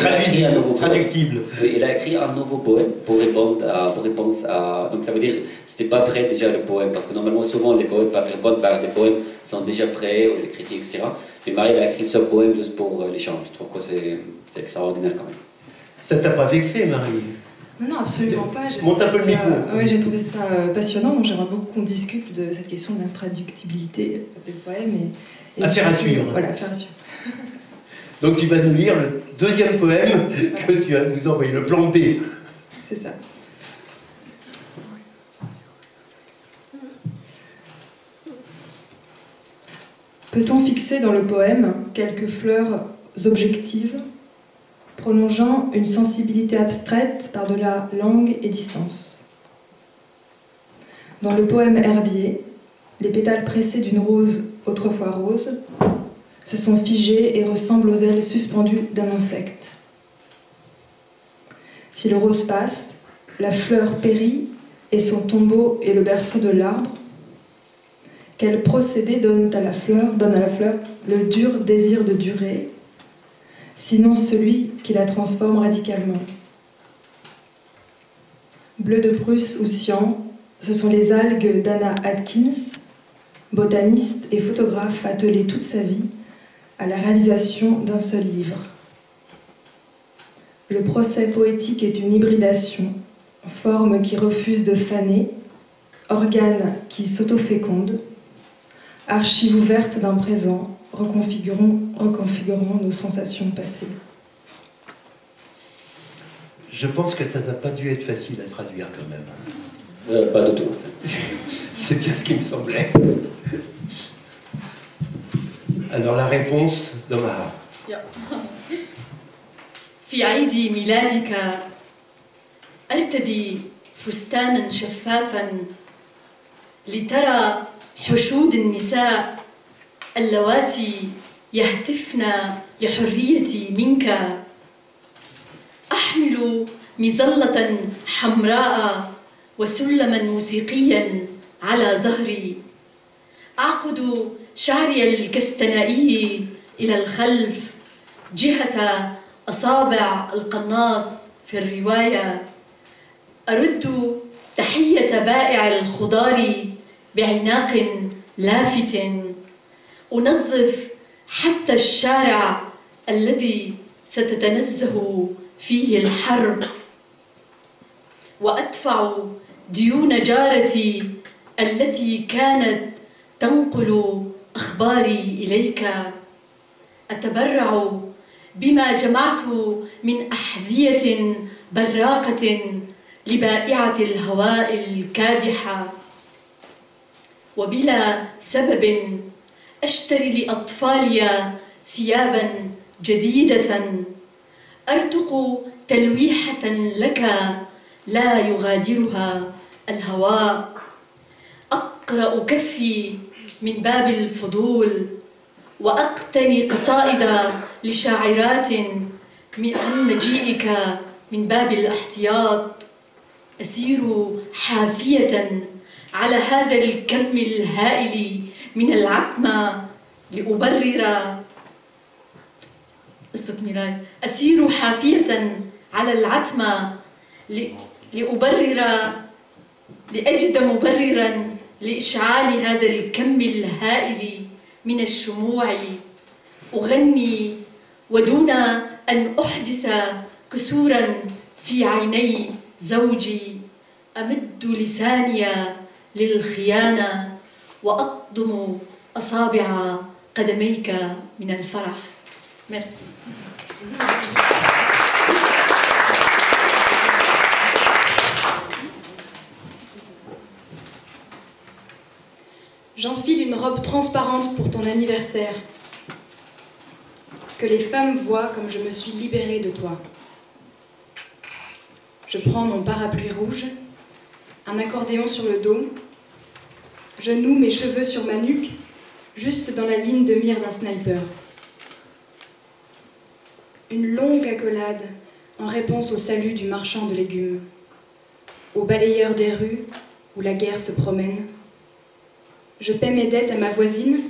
Speaker 1: traductible.
Speaker 2: Oui, elle a écrit un nouveau poème pour répondre à... Donc ça veut dire que c'était pas prêt déjà le poème, parce que normalement souvent les poètes répondent par des poèmes qui sont déjà prêts, ou des critiques, etc. Mais Marie elle a écrit ce poème juste pour l'échange. Je trouve que c'est extraordinaire quand même. Ça
Speaker 1: t'a pas vexé, Marie?
Speaker 10: Non, absolument pas.
Speaker 1: Monte un peu le micro.
Speaker 10: Oui, j'ai trouvé ça passionnant. Donc j'aimerais beaucoup qu'on discute de cette question de l'intraductibilité des poèmes. Et
Speaker 1: affaire à suivre.
Speaker 10: Voilà, affaire à suivre.
Speaker 1: Donc tu vas nous lire le deuxième poème que tu vas nous envoyer, le plan B.
Speaker 10: C'est ça. Peut-on fixer dans le poème quelques fleurs objectives prolongeant une sensibilité abstraite par-delà langue et distance? Dans le poème Herbier, les pétales pressés d'une rose autrefois rose se sont figés et ressemblent aux ailes suspendues d'un insecte. Si le rose passe, la fleur périt et son tombeau est le berceau de l'arbre. Quel procédé donne à la fleur le dur désir de durer, sinon celui qui la transforme radicalement? Bleu de Prusse ou cyan, ce sont les algues d'Anna Atkins, botaniste et photographe attelée toute sa vie à la réalisation d'un seul livre. Le procès poétique est une hybridation, forme qui refuse de faner, organe qui s'autoféconde, archive ouverte d'un présent, reconfigurant nos sensations passées.
Speaker 1: Je pense que ça n'a pas dû être facile à traduire quand même.
Speaker 2: Pas du tout.
Speaker 1: C'est bien ce qui me semblait. Alors la réponse d'Omar.
Speaker 9: في عيد ميلادك أرتدي فستانا شفافا لترى حشود النساء اللواتي يهتفن لحريتي منك. أحمل مظلة حمراء وسلما موسيقيا على ظهري، أعقد شعري الكستنائي إلى الخلف جهة أصابع القناص في الرواية، أرد تحية بائع الخضار بعناق لافت، أنظف حتى الشارع الذي ستتنزه فيه الحرب، وأدفع ديون جارتي التي كانت تنقل أخباري إليك. أتبرع بما جمعت من أحذية براقة لبائعة الهواء الكادحة، وبلا سبب أشتري لأطفالي ثيابا جديدة، أرتق تلويحة لك لا يغادرها الهواء، أقرأ كفي من باب الفضول، وأقتني قصائد لشاعرات عن مجيئك من باب الاحتياط. أسير حافية على هذا الكم الهائل من العتمة لأبرر أسير حافية على العتمة لأجد مبررا لإشعال هذا الكم الهائل من الشموع. أغني ودون أن أحدث كسورا في عيني زوجي، أمد لساني للخيانة وأقضم أصابع قدميك من الفرح. ميرسي.
Speaker 4: J'enfile une robe transparente pour ton anniversaire. Que les femmes voient comme je me suis libérée de toi. Je prends mon parapluie rouge, un accordéon sur le dos. Je noue mes cheveux sur ma nuque, juste dans la ligne de mire d'un sniper. Une longue accolade en réponse au salut du marchand de légumes, au balayeur des rues où la guerre se promène. Je paie mes dettes à ma voisine,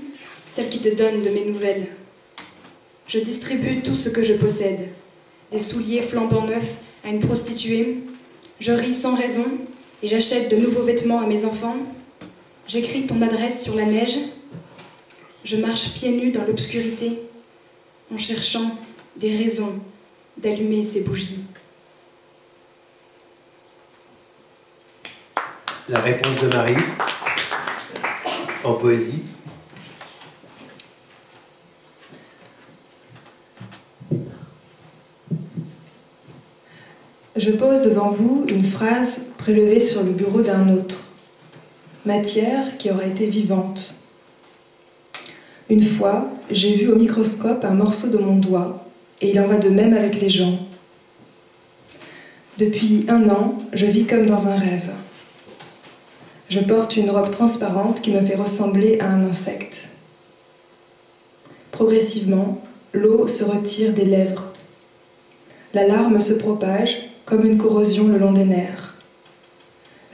Speaker 4: celle qui te donne de mes nouvelles. Je distribue tout ce que je possède, des souliers flambant neufs à une prostituée. Je ris sans raison et j'achète de nouveaux vêtements à mes enfants. J'écris ton adresse sur la neige. Je marche pieds nus dans l'obscurité en cherchant des raisons d'allumer ces bougies.
Speaker 1: La réponse de Marie, en poésie.
Speaker 10: Je pose devant vous une phrase prélevée sur le bureau d'un autre. Matière qui aura été vivante. Une fois, j'ai vu au microscope un morceau de mon doigt, et il en va de même avec les gens. Depuis 1 an, je vis comme dans un rêve. Je porte une robe transparente qui me fait ressembler à un insecte. Progressivement, l'eau se retire des lèvres. La larme se propage comme une corrosion le long des nerfs.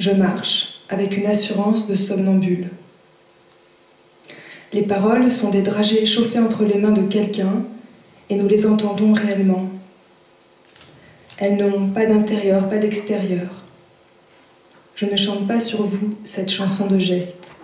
Speaker 10: Je marche avec une assurance de somnambule. Les paroles sont des dragées chauffées entre les mains de quelqu'un et nous les entendons réellement. Elles n'ont pas d'intérieur, pas d'extérieur. Je ne chante pas sur vous cette chanson de geste.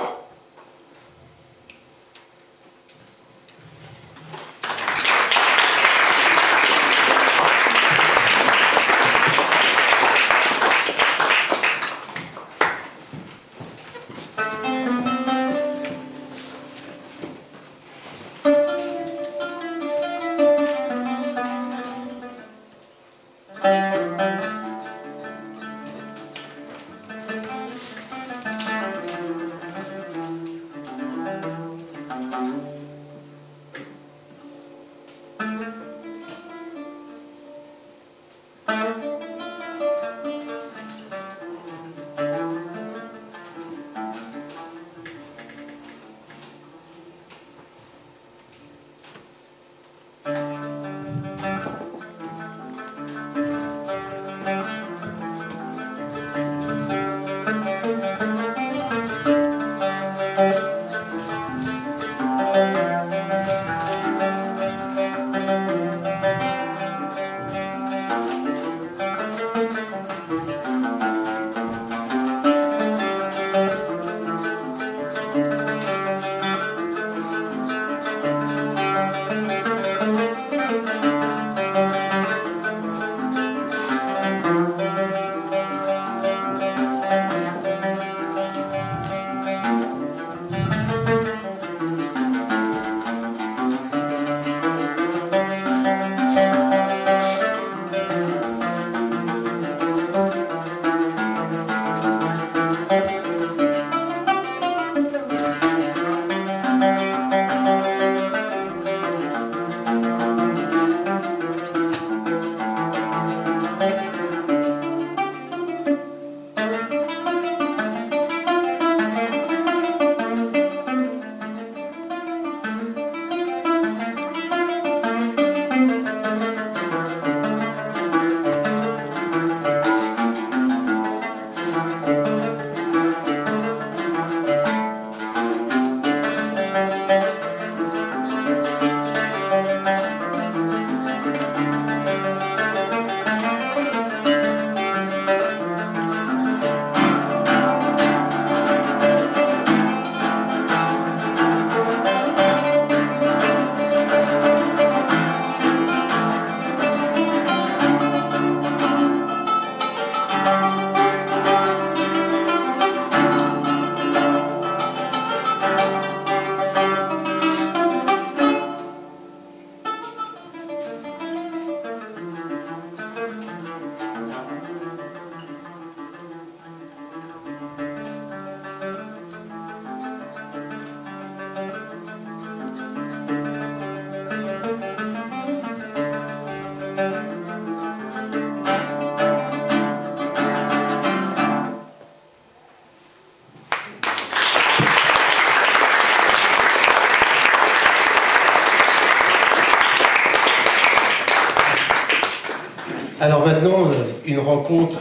Speaker 1: Alors maintenant, une rencontre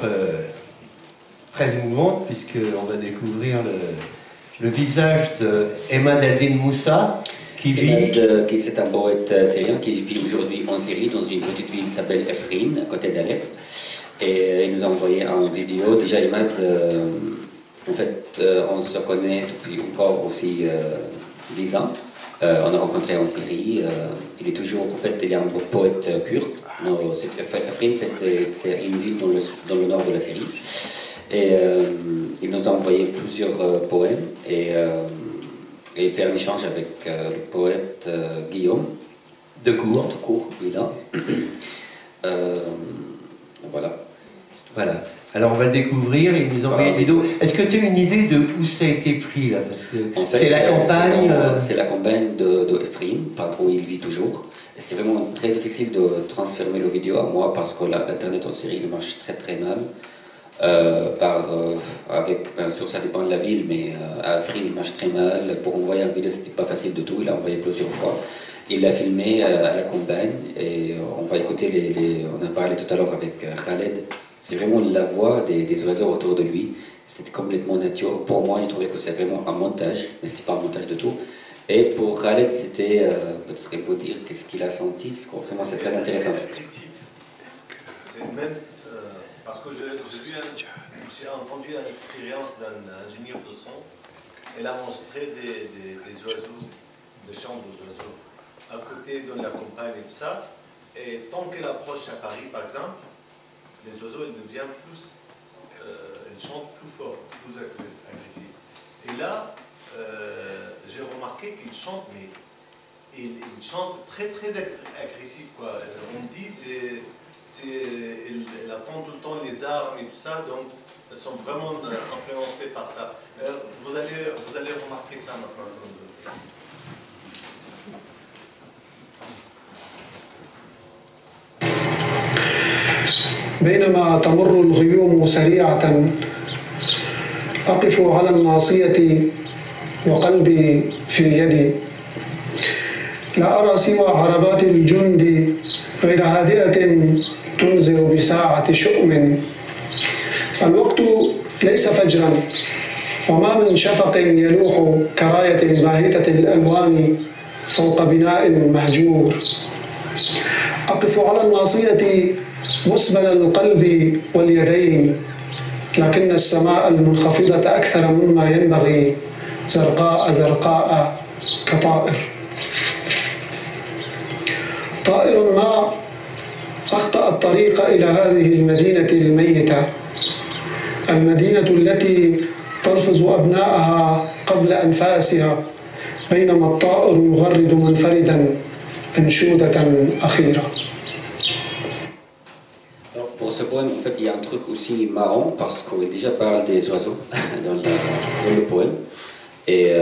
Speaker 1: très émouvante, puisqu'on va découvrir le visage de Emad Eldin Moussa, qui vit...
Speaker 2: C'est un poète syrien qui vit aujourd'hui en Syrie, dans une petite ville qui s'appelle Afrin, à côté d'Alep. Et il nous a envoyé une vidéo. Déjà, Emad, en fait, on se connaît depuis encore aussi 10 ans. On a rencontré en Syrie. Il est toujours, en fait, il est un poète kurde. Afrin, c'est une ville dans le nord de la Syrie. Et il nous a envoyé plusieurs poèmes et fait un échange avec le poète Guillaume Decour, qui est là. Voilà.
Speaker 1: Voilà. Alors on va le découvrir et il nous envoie une vidéo. Est-ce que tu as une idée de où ça a été pris là? Parce que en fait, c'est la campagne.
Speaker 2: C'est la campagne de Efrin, par où il vit toujours. C'est vraiment très difficile de transformer la vidéo à moi parce que l'internet en Syrie il marche très très mal. Bien sûr ça dépend de la ville, mais à Efrin il marche très mal. Pour envoyer une vidéo c'était pas facile du tout. Il a envoyé plusieurs fois. Il l'a filmé à la campagne et on va écouter on a parlé tout à l'heure avec Khaled. C'est vraiment la voix des oiseaux autour de lui. C'était complètement nature. Pour moi, j'ai trouvé que c'était vraiment un montage, mais c'était pas un montage de tout. Et pour Khaled, c'était peut-être qu'il faut dire qu'est-ce qu'il a senti. Vraiment, c'est très intéressant.
Speaker 11: C'est même parce que j'ai entendu une expérience d'un ingénieur de son. Elle a montré des oiseaux, des chants d'oiseaux à côté de la campagne et tout ça. Et tant qu'elle approche à Paris, par exemple, les oiseaux ils deviennent plus, ils chantent plus fort, plus agressifs. Et là, j'ai remarqué qu'ils chantent, mais ils chantent très très agressif, quoi. On dit elle attend tout le temps les armes et tout ça, donc elles sont vraiment influencées par ça. Vous allez remarquer ça maintenant.
Speaker 12: بينما تمر الغيوم سريعة أقف على الناصية وقلبي في يدي لا أرى سوى عربات الجند غير هادئة تنذر بساعة شؤم الوقت ليس فجرا وما من شفق يلوح كراية باهتة الألوان فوق بناء مهجور أقف على الناصية مسبل القلب واليدين لكن السماء المنخفضة أكثر مما ينبغي زرقاء زرقاء كطائر طائر ما أخطأ الطريق إلى هذه المدينة الميتة المدينة التي تلفظ أبنائها قبل أنفاسها بينما الطائر يغرد منفردا أنشودة أخيرة.
Speaker 2: Pour ce poème, en fait, il y a un truc aussi marrant parce qu'on déjà parle des oiseaux dans le poème. Et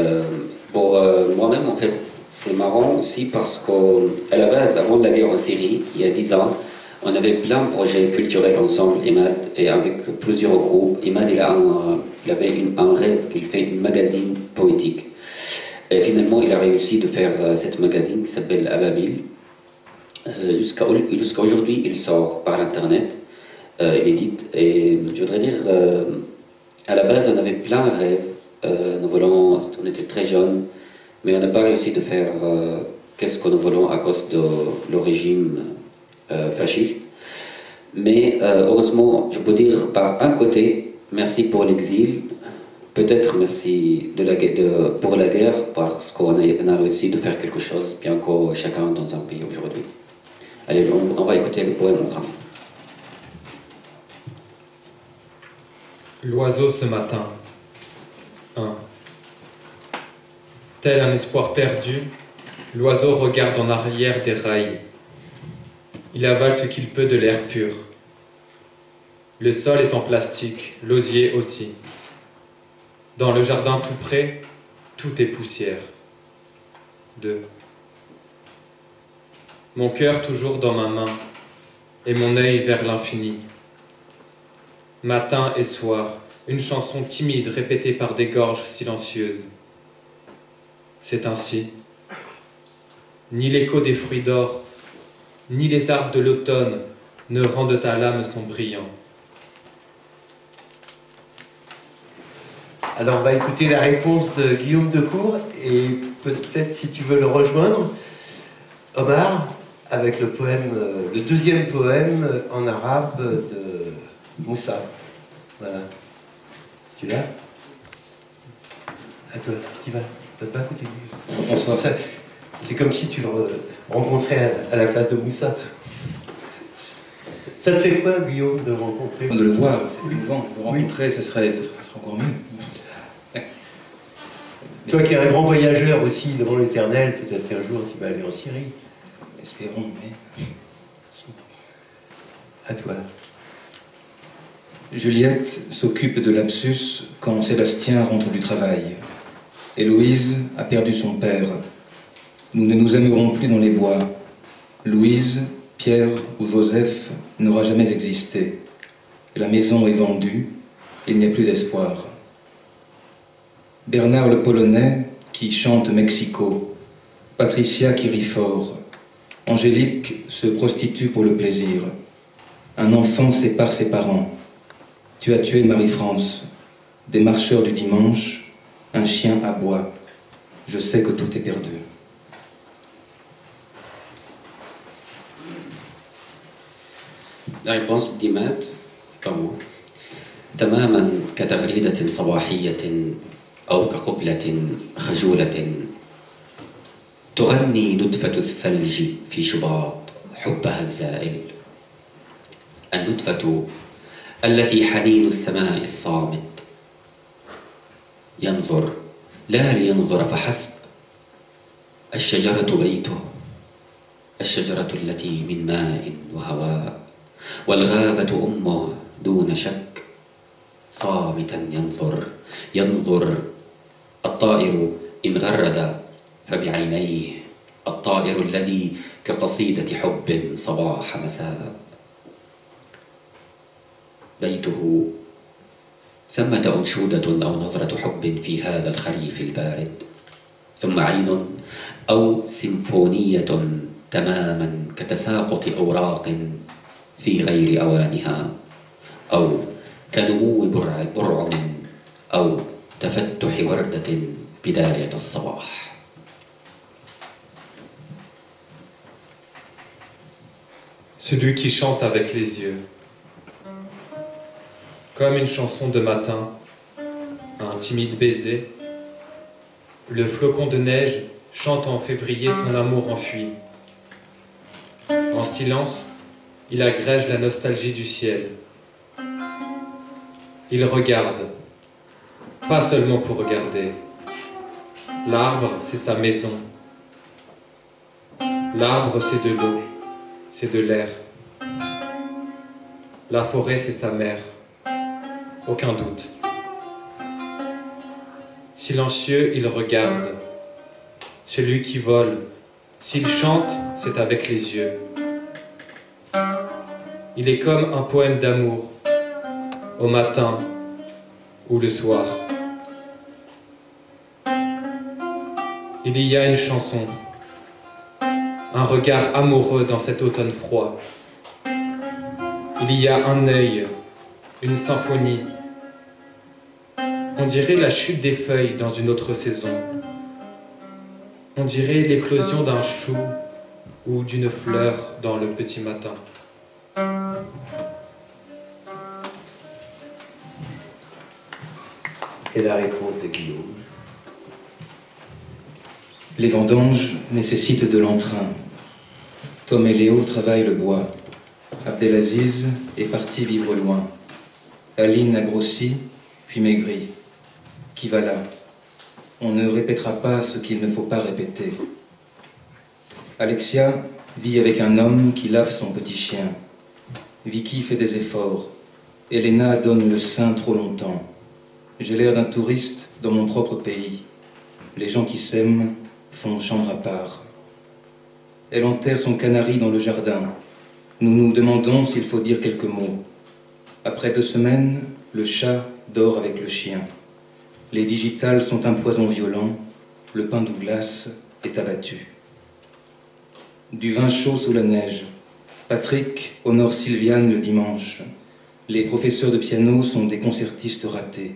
Speaker 2: pour moi-même, en fait, c'est marrant aussi parce qu'à la base, avant la guerre en Syrie, il y a 10 ans, on avait plein de projets culturels ensemble, Emad, et avec plusieurs groupes. Emad, il avait un rêve qu'il fait une magazine poétique. Et finalement, il a réussi de faire cette magazine qui s'appelle Ababil. Jusqu'à aujourd'hui, il sort par l'internet, il édite. Et je voudrais dire, à la base, on avait plein de rêves. On était très jeunes, mais on n'a pas réussi de faire qu'est-ce que nous voulons à cause de le régime fasciste. Mais heureusement, je peux dire par un côté, merci pour l'exil, peut-être merci pour la guerre, parce qu'on a réussi de faire quelque chose, bien que chacun dans un pays aujourd'hui. Allez, on va écouter le poème en français.
Speaker 3: L'oiseau ce matin. 1. Tel un espoir perdu, l'oiseau regarde en arrière des rails. Il avale ce qu'il peut de l'air pur. Le sol est en plastique, l'osier aussi. Dans le jardin tout près, tout est poussière. 2. Mon cœur toujours dans ma main, et mon œil vers l'infini. Matin et soir, une chanson timide répétée par des gorges silencieuses. C'est ainsi. Ni l'écho des fruits d'or, ni les arbres de l'automne ne rendent à l'âme son brillant.
Speaker 1: Alors on va écouter la réponse de Guillaume Decour et peut-être si tu veux le rejoindre, Omar, avec le poème, le deuxième poème en arabe de Moussa. Voilà. Tu l'as? À toi, tu vas. T'as pas écouté.
Speaker 13: Bonsoir.
Speaker 1: C'est comme si tu le rencontrais à la place de Moussa. Ça te fait quoi, Guillaume, de le rencontrer?
Speaker 13: De le voir, c'est émouvant. De le rencontrer, ce serait encore mieux.
Speaker 1: Toi qui es un grand voyageur aussi devant l'Éternel, peut-être qu'un jour tu vas aller en Syrie.
Speaker 13: Espérons, mais...
Speaker 1: À toi.
Speaker 13: Juliette s'occupe de l'absus quand Sébastien rentre du travail. Héloïse a perdu son père. Nous ne nous aimerons plus dans les bois. Louise, Pierre ou Joseph n'aura jamais existé. La maison est vendue, il n'y a plus d'espoir. Bernard le Polonais qui chante Mexico. Patricia qui rit fort. Angélique se prostitue pour le plaisir. Un enfant sépare ses parents. Tu as tué Marie-France. Des marcheurs du dimanche. Un chien aboie. Je sais que tout est perdu.
Speaker 2: La réponse d'Imad, comment تماما كتغريدة صباحية أو كقبلة خجولة تغني نتفة الثلج في شباط حبها الزائل. النتفة التي حنين السماء الصامت ينظر لا لينظر فحسب. الشجرة بيته، الشجرة التي من ماء وهواء، والغابة أمه دون شك. صامتا ينظر الطائر إن غرد فبعينيه، الطائر الذي كقصيدة حب صباح مساء. بيته ثمة أنشودة أو نظرة حب في هذا الخريف البارد، ثم عين أو سيمفونية تماما كتساقط أوراق في غير أوانها، أو كنمو برعم أو تفتح وردة بداية الصباح.
Speaker 3: Celui qui chante avec les yeux, comme une chanson de matin, un timide baiser. Le flocon de neige chante en février son amour enfui. En silence, il agrège la nostalgie du ciel. Il regarde, pas seulement pour regarder. L'arbre, c'est sa maison. L'arbre, c'est de l'eau, c'est de l'air. La forêt, c'est sa mère. Aucun doute. Silencieux, il regarde. Celui qui vole, s'il chante, c'est avec les yeux. Il est comme un poème d'amour, au matin ou le soir. Il y a une chanson, un regard amoureux dans cet automne froid. Il y a un œil, une symphonie. On dirait la chute des feuilles dans une autre saison. On dirait l'éclosion d'un chou ou d'une fleur dans le petit matin.
Speaker 1: Et la réponse de Guillaume.
Speaker 13: Les vendanges nécessitent de l'entrain. Tom et Léo travaillent le bois. Abdelaziz est parti vivre loin. Aline a grossi, puis maigri. Qui va là? On ne répétera pas ce qu'il ne faut pas répéter. Alexia vit avec un homme qui lave son petit chien. Vicky fait des efforts. Elena donne le sein trop longtemps. J'ai l'air d'un touriste dans mon propre pays. Les gens qui s'aiment font chambre à part. Elle enterre son canari dans le jardin. Nous nous demandons s'il faut dire quelques mots. Après 2 semaines, le chat dort avec le chien. Les digitales sont un poison violent. Le pain Douglas est abattu. Du vin chaud sous la neige. Patrick honore Sylviane le dimanche. Les professeurs de piano sont des concertistes ratés.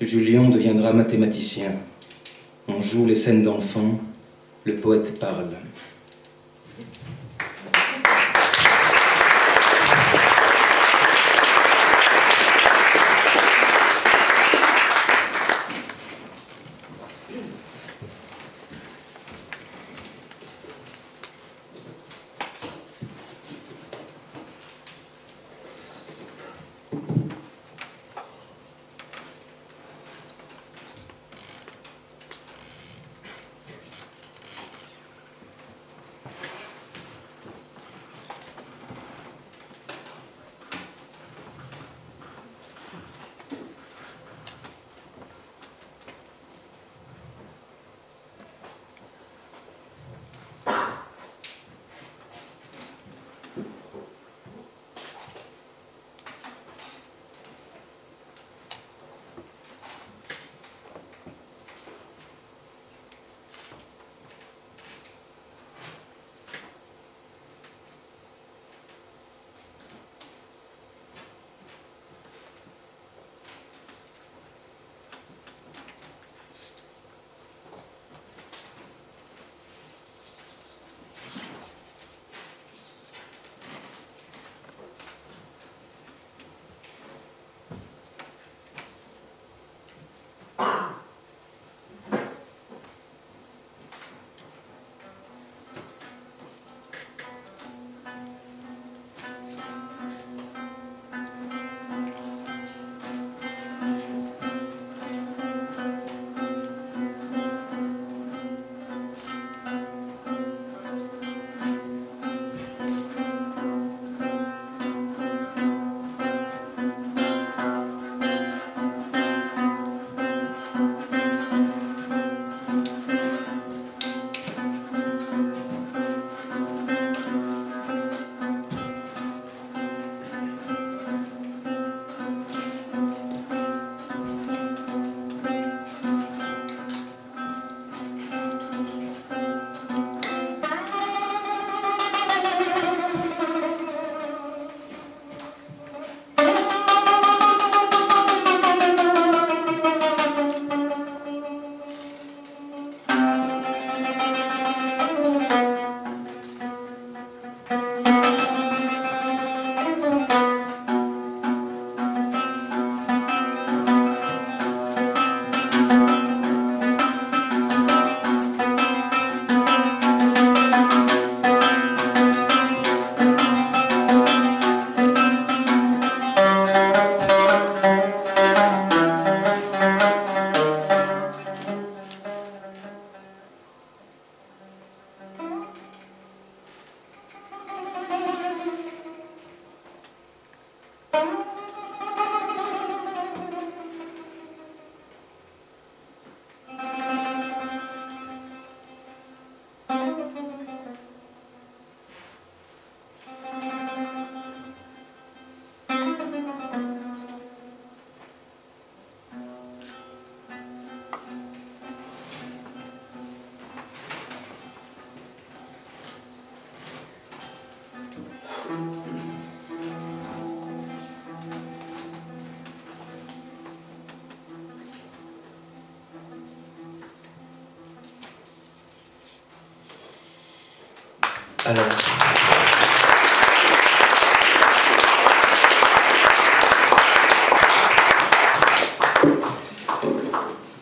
Speaker 13: Julien deviendra mathématicien. On joue les scènes d'enfants. Le poète parle.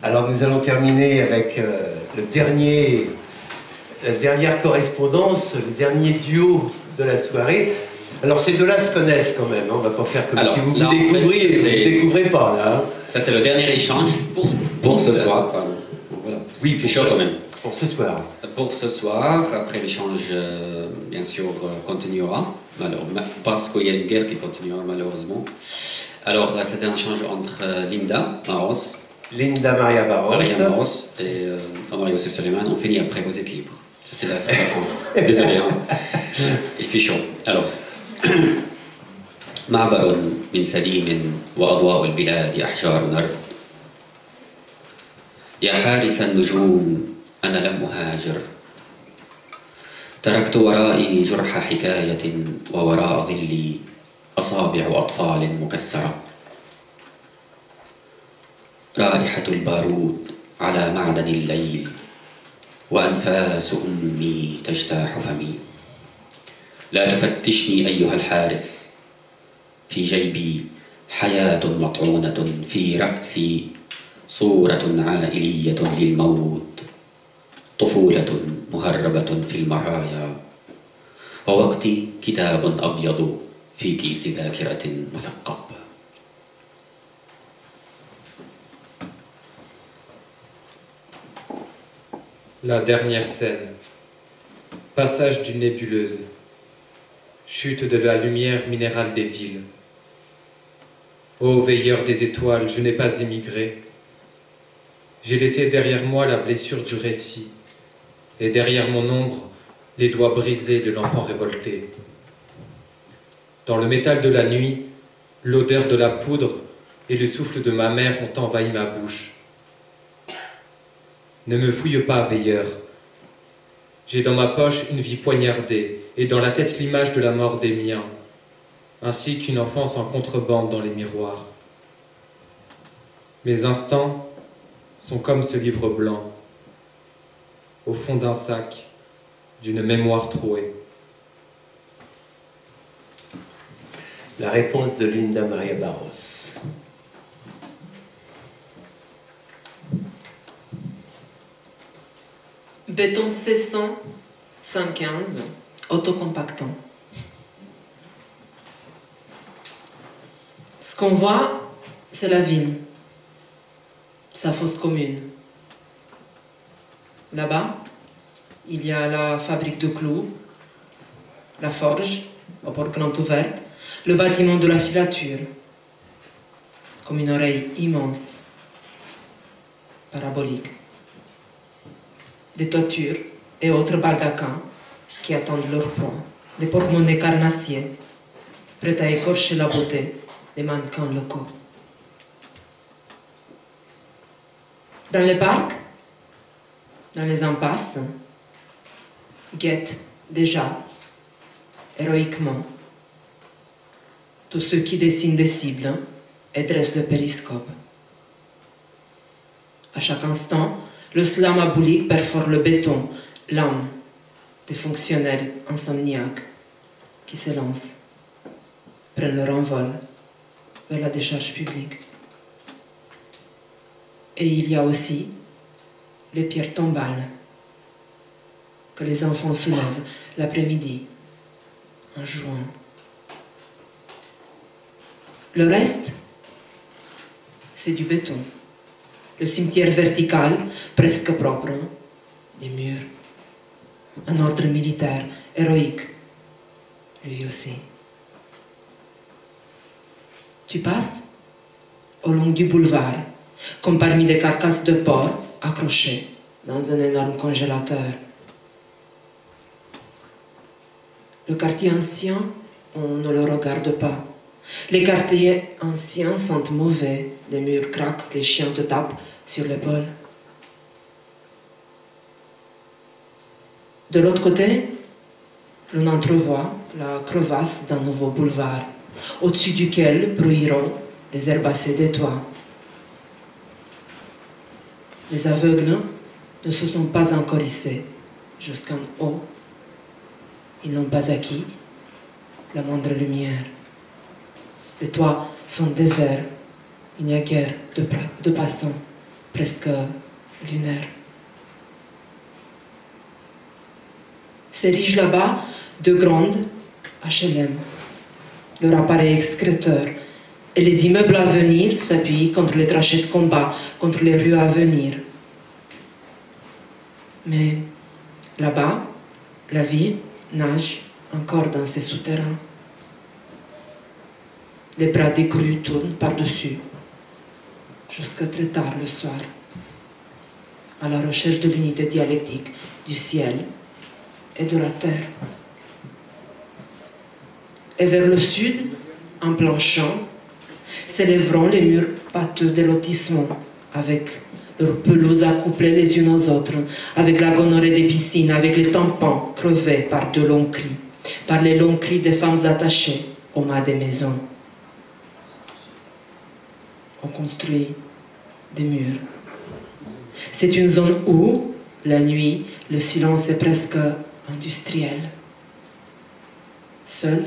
Speaker 1: Alors nous allons terminer avec la dernière correspondance, le dernier duo de la soirée. Alors ces deux-là se connaissent quand même, hein. On ne va pas faire comme si vous découvriez, vous ne découvrez pas là.
Speaker 2: Ça c'est le dernier échange pour ce soir.
Speaker 1: Voilà. Oui,
Speaker 2: c'est chaud quand même.
Speaker 1: Pour ce soir.
Speaker 2: Pour ce soir, après l'échange, bien sûr, continuera, parce qu'il y a une guerre qui continuera malheureusement. Alors c'est un échange entre Linda Maria Barros et Omar Youssef Suleiman. On finit après, vous êtes libre. C'est la fin. Désolé, hein. Il fait chaud. Alors, معبر من سليم وأضواء البلاد أحجار نرد يا حارس النجوم أنا لم أهاجر تركت ورائي جرح حكاية ووراء ظلي أصابع أطفال مكسرة. رائحة البارود على معدن الليل وأنفاس أمي تجتاح فمي. لا تفتشني أيها الحارس، في جيبي حياة مطعونة، في رأسي صورة عائلية للموت، طفولة مهربة في المرايا، ووقتي كتاب أبيض في كيس ذاكرة مثقب.
Speaker 3: La dernière scène. Passage d'une nébuleuse. Chute de la lumière minérale des villes. Ô veilleur des étoiles, je n'ai pas émigré. J'ai laissé derrière moi la blessure du récit, et derrière mon ombre, les doigts brisés de l'enfant révolté. Dans le métal de la nuit, l'odeur de la poudre et le souffle de ma mère ont envahi ma bouche. Ne me fouille pas, veilleur. J'ai dans ma poche une vie poignardée, et dans la tête l'image de la mort des miens, ainsi qu'une enfance en contrebande dans les miroirs. Mes instants sont comme ce livre blanc, au fond d'un sac, d'une mémoire trouée.
Speaker 1: La réponse de Linda Maria Barros.
Speaker 5: Béton cessant, 115, autocompactant. Ce qu'on voit, c'est la ville, sa fosse commune. Là-bas, il y a la fabrique de clous, la forge, aux portes grandes ouvertes, le bâtiment de la filature, comme une oreille immense, parabolique. Des toitures et autres baldaquins qui attendent leur proie, des porte-monnaies carnassiers, prêts à écorcher la beauté des mannequins locaux. Dans les parcs, dans les impasses, guettent déjà, héroïquement, tous ceux qui dessinent des cibles et dressent le périscope. À chaque instant, le slam aboulique perfore le béton, l'âme des fonctionnaires insomniaques qui s'élancent, prennent leur envol vers la décharge publique. Et il y a aussi les pierres tombales que les enfants soulèvent l'après-midi en jouant. Le reste, c'est du béton. Le cimetière vertical, presque propre, des murs. Un ordre militaire, héroïque, lui aussi. Tu passes au long du boulevard, comme parmi des carcasses de porc accrochées dans un énorme congélateur. Le quartier ancien, on ne le regarde pas. Les quartiers anciens sentent mauvais, les murs craquent, les chiens te tapent sur l'épaule. De l'autre côté, l'on entrevoit la crevasse d'un nouveau boulevard, au-dessus duquel bruiront les herbacées des toits. Les aveugles ne se sont pas encore hissés jusqu'en haut. Ils n'ont pas acquis la moindre lumière. Les toits sont déserts, il n'y a guère de passants, presque lunaires. S'érigent là-bas de grandes HLM, leur appareil excréteur, et les immeubles à venir s'appuient contre les trachées de combat, contre les rues à venir. Mais là-bas, la vie nage encore dans ses souterrains. Les bras des grues tournent par-dessus, jusqu'à très tard le soir, à la recherche de l'unité dialectique du ciel et de la terre. Et vers le sud, en planchant, s'élèveront les murs pâteux des lotissements, avec leurs pelouses accouplées les unes aux autres, avec la gonorrhée des piscines, avec les tampons crevés par de longs cris, par les longs cris des femmes attachées au mât des maisons. On construit des murs. C'est une zone où, la nuit, le silence est presque industriel. Seul,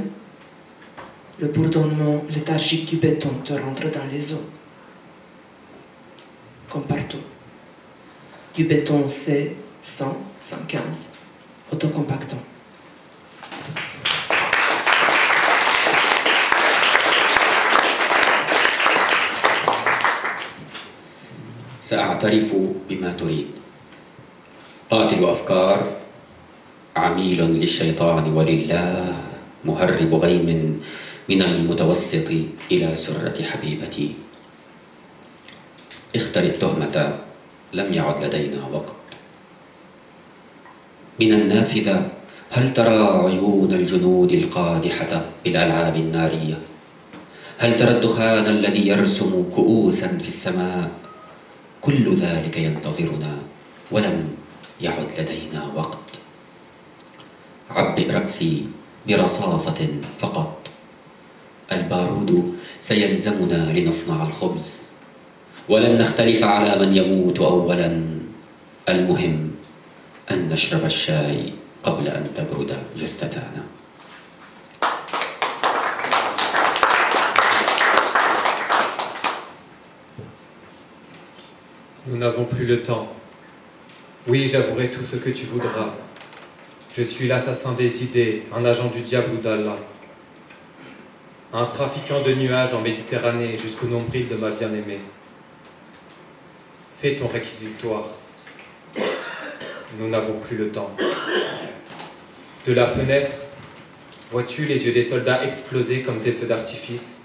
Speaker 5: le bourdonnement léthargique du béton te rentre dans les os. Comme partout. Du béton C100, 115, autocompactant.
Speaker 2: سأعترف بما تريد. قاتل أفكار، عميل للشيطان ولله، مهرب غيم من المتوسط إلى سرة حبيبتي. اختر التهمة، لم يعد لدينا وقت. من النافذة، هل ترى عيون الجنود القادحة بالألعاب النارية؟ هل ترى الدخان الذي يرسم كؤوسا في السماء؟ كل ذلك ينتظرنا ولم يعد لدينا وقت. عبئ رأسي برصاصة فقط. البارود سيلزمنا لنصنع الخبز، ولن نختلف على من يموت أولا. المهم أن نشرب الشاي قبل أن تبرد جثتانا.
Speaker 3: Nous n'avons plus le temps. Oui, j'avouerai tout ce que tu voudras. Je suis l'assassin des idées, un agent du diable ou d'Allah. Un trafiquant de nuages en Méditerranée jusqu'au nombril de ma bien-aimée. Fais ton réquisitoire. Nous n'avons plus le temps. De la fenêtre, vois-tu les yeux des soldats exploser comme des feux d'artifice?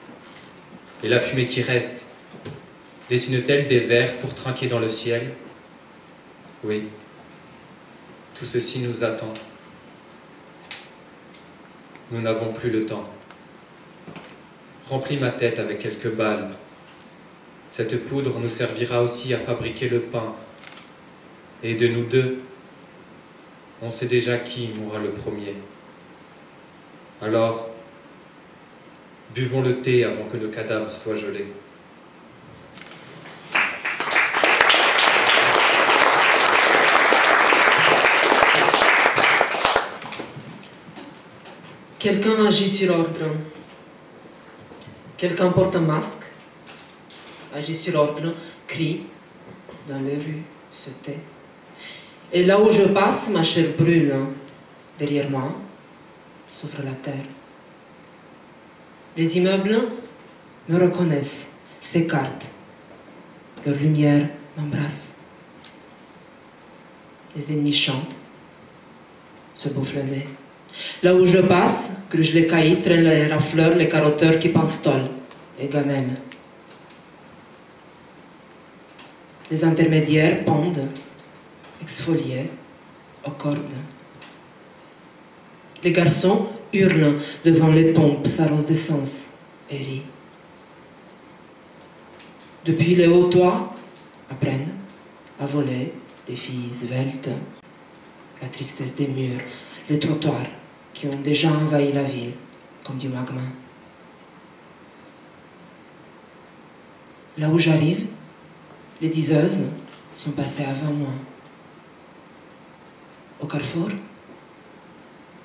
Speaker 3: Et la fumée qui reste, dessine-t-elle des vers pour trinquer dans le ciel? Oui, tout ceci nous attend. Nous n'avons plus le temps. Remplis ma tête avec quelques balles. Cette poudre nous servira aussi à fabriquer le pain. Et de nous deux, on sait déjà qui mourra le premier. Alors, buvons le thé avant que nos cadavres soient gelés.
Speaker 5: Quelqu'un agit sur ordre. Quelqu'un porte un masque, agit sur ordre, crie dans les rues, se tait. Et là où je passe, ma chair brûle. Derrière moi, s'ouvre la terre. Les immeubles me reconnaissent, s'écartent. Leur lumière m'embrasse. Les ennemis chantent, se bouffent le nez. Là où je passe, gruge les caillis, traînent les rafleurs, les carotteurs qui pinstolent et gamènent. Les intermédiaires pendent, exfoliés, aux cordes. Les garçons hurlent devant les pompes, s'arrosent d'essence et rient. Depuis les hauts toits, apprennent à voler des filles sveltes. La tristesse des murs, les trottoirs qui ont déjà envahi la ville comme du magma. Là où j'arrive, les diseuses sont passées avant moi. Au carrefour,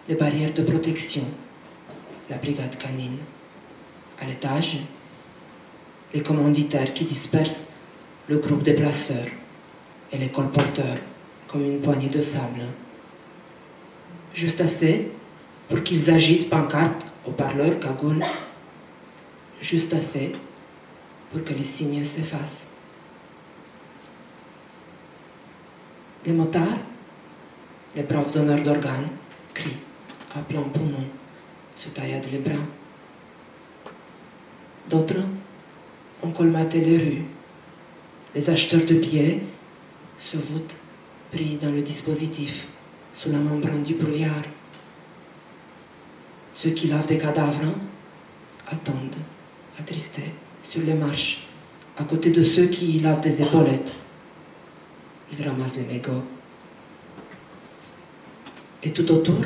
Speaker 5: les barrières de protection, la brigade canine. À l'étage, les commanditaires qui dispersent le groupe des placeurs et les colporteurs comme une poignée de sable. Juste assez pour qu'ils agitent pancartes, haut-parleurs, cagoules. Juste assez pour que les signes s'effacent. Les motards, les braves donneurs d'organes, crient à plein poumon, se tailladent les bras. D'autres ont colmaté les rues. Les acheteurs de billets se voûtent, pris dans le dispositif, sous la membrane du brouillard. Ceux qui lavent des cadavres attendent, attristés, sur les marches, à côté de ceux qui lavent des épaulettes, il ramasse les mégots. Et tout autour,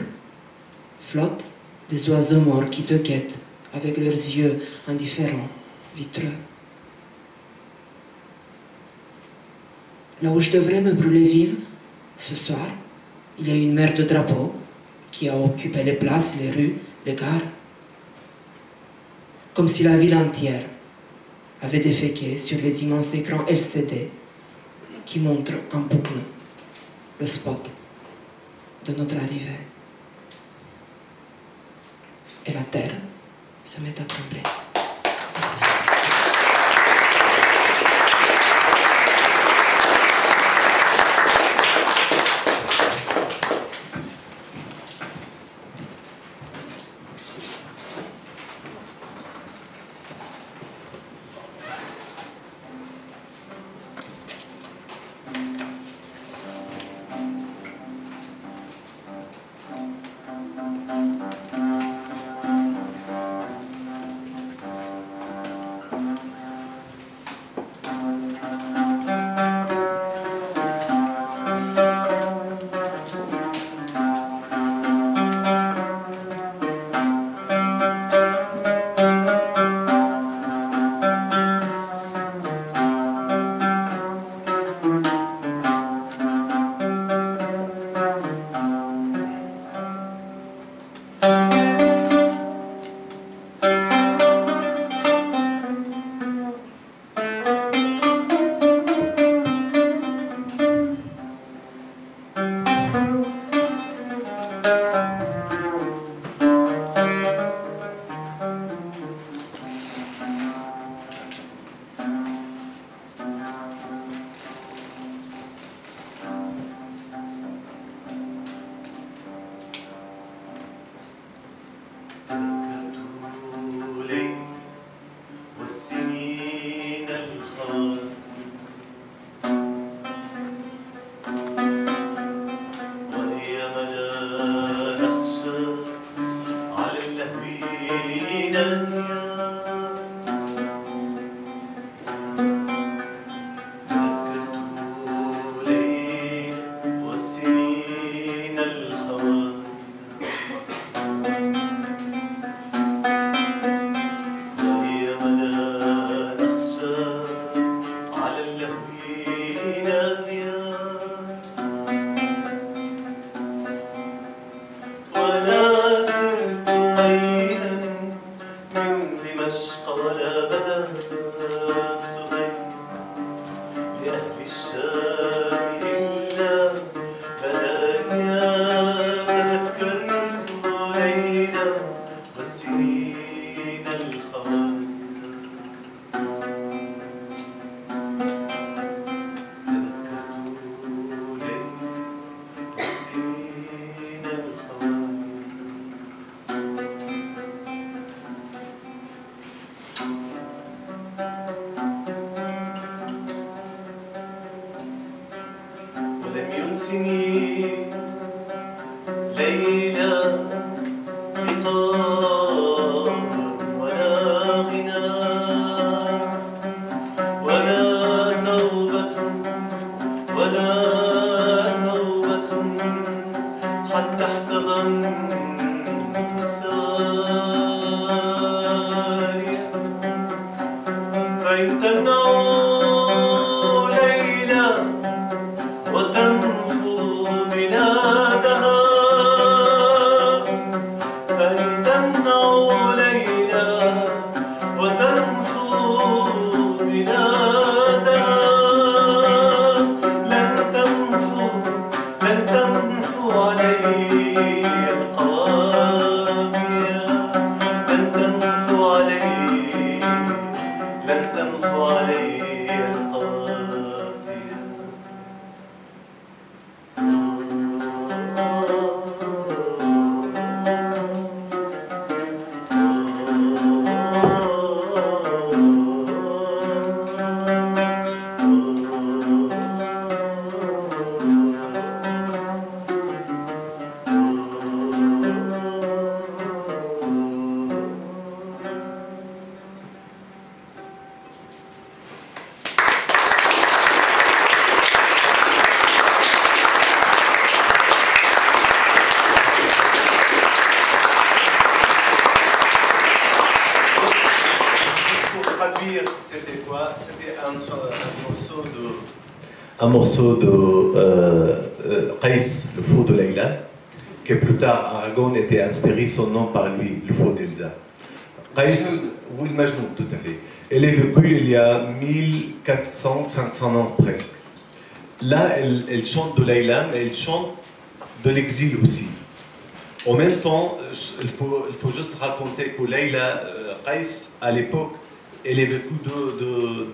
Speaker 5: flottent des oiseaux morts qui te guettent avec leurs yeux indifférents, vitreux. Là où je devrais me brûler vive, ce soir, il y a une mer de drapeaux qui a occupé les places, les rues, les gares. Comme si la ville entière avait déféqué sur les immenses écrans LCD qui montrent en boucle le spot de notre arrivée. Et la terre se met à trembler. Merci.
Speaker 14: فإن تنهى
Speaker 11: dire, c'était quoi? C'était un morceau de Qais, le faux de Leïla, que plus tard Aragon était inspiré son nom par lui, le faux d'Elsa. Qais, oui, le Majnoun, tout à fait. Elle est vécue il y a 1400-500 ans presque. Là, elle chante de Leïla, mais elle chante de l'exil aussi. En même temps, il faut juste raconter que Leïla, Qais, à l'époque, elle a vécu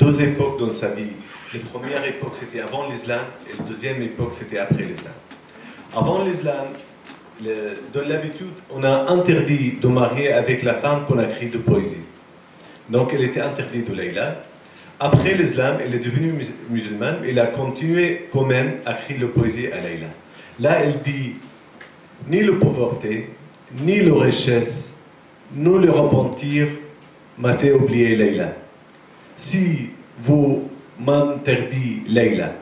Speaker 11: deux époques dans sa vie. La première époque, c'était avant l'islam, et la deuxième époque, c'était après l'islam. Avant l'islam, dans l'habitude, on a interdit de marier avec la femme qu'on a écrit de poésie. Donc, elle était interdite de Leïla. Après l'islam, elle est devenue musulmane, et elle a continué quand même à écrire la poésie à Leïla. Là, elle dit, ni la pauvreté, ni la richesse, ni le repentir m'a fait oublier Leïla. Si vous m'interdit Leïla,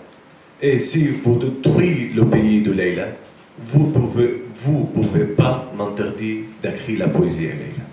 Speaker 11: et si vous détruisez le pays de Leïla, vous pouvez pas m'interdire d'écrire la poésie à Leïla.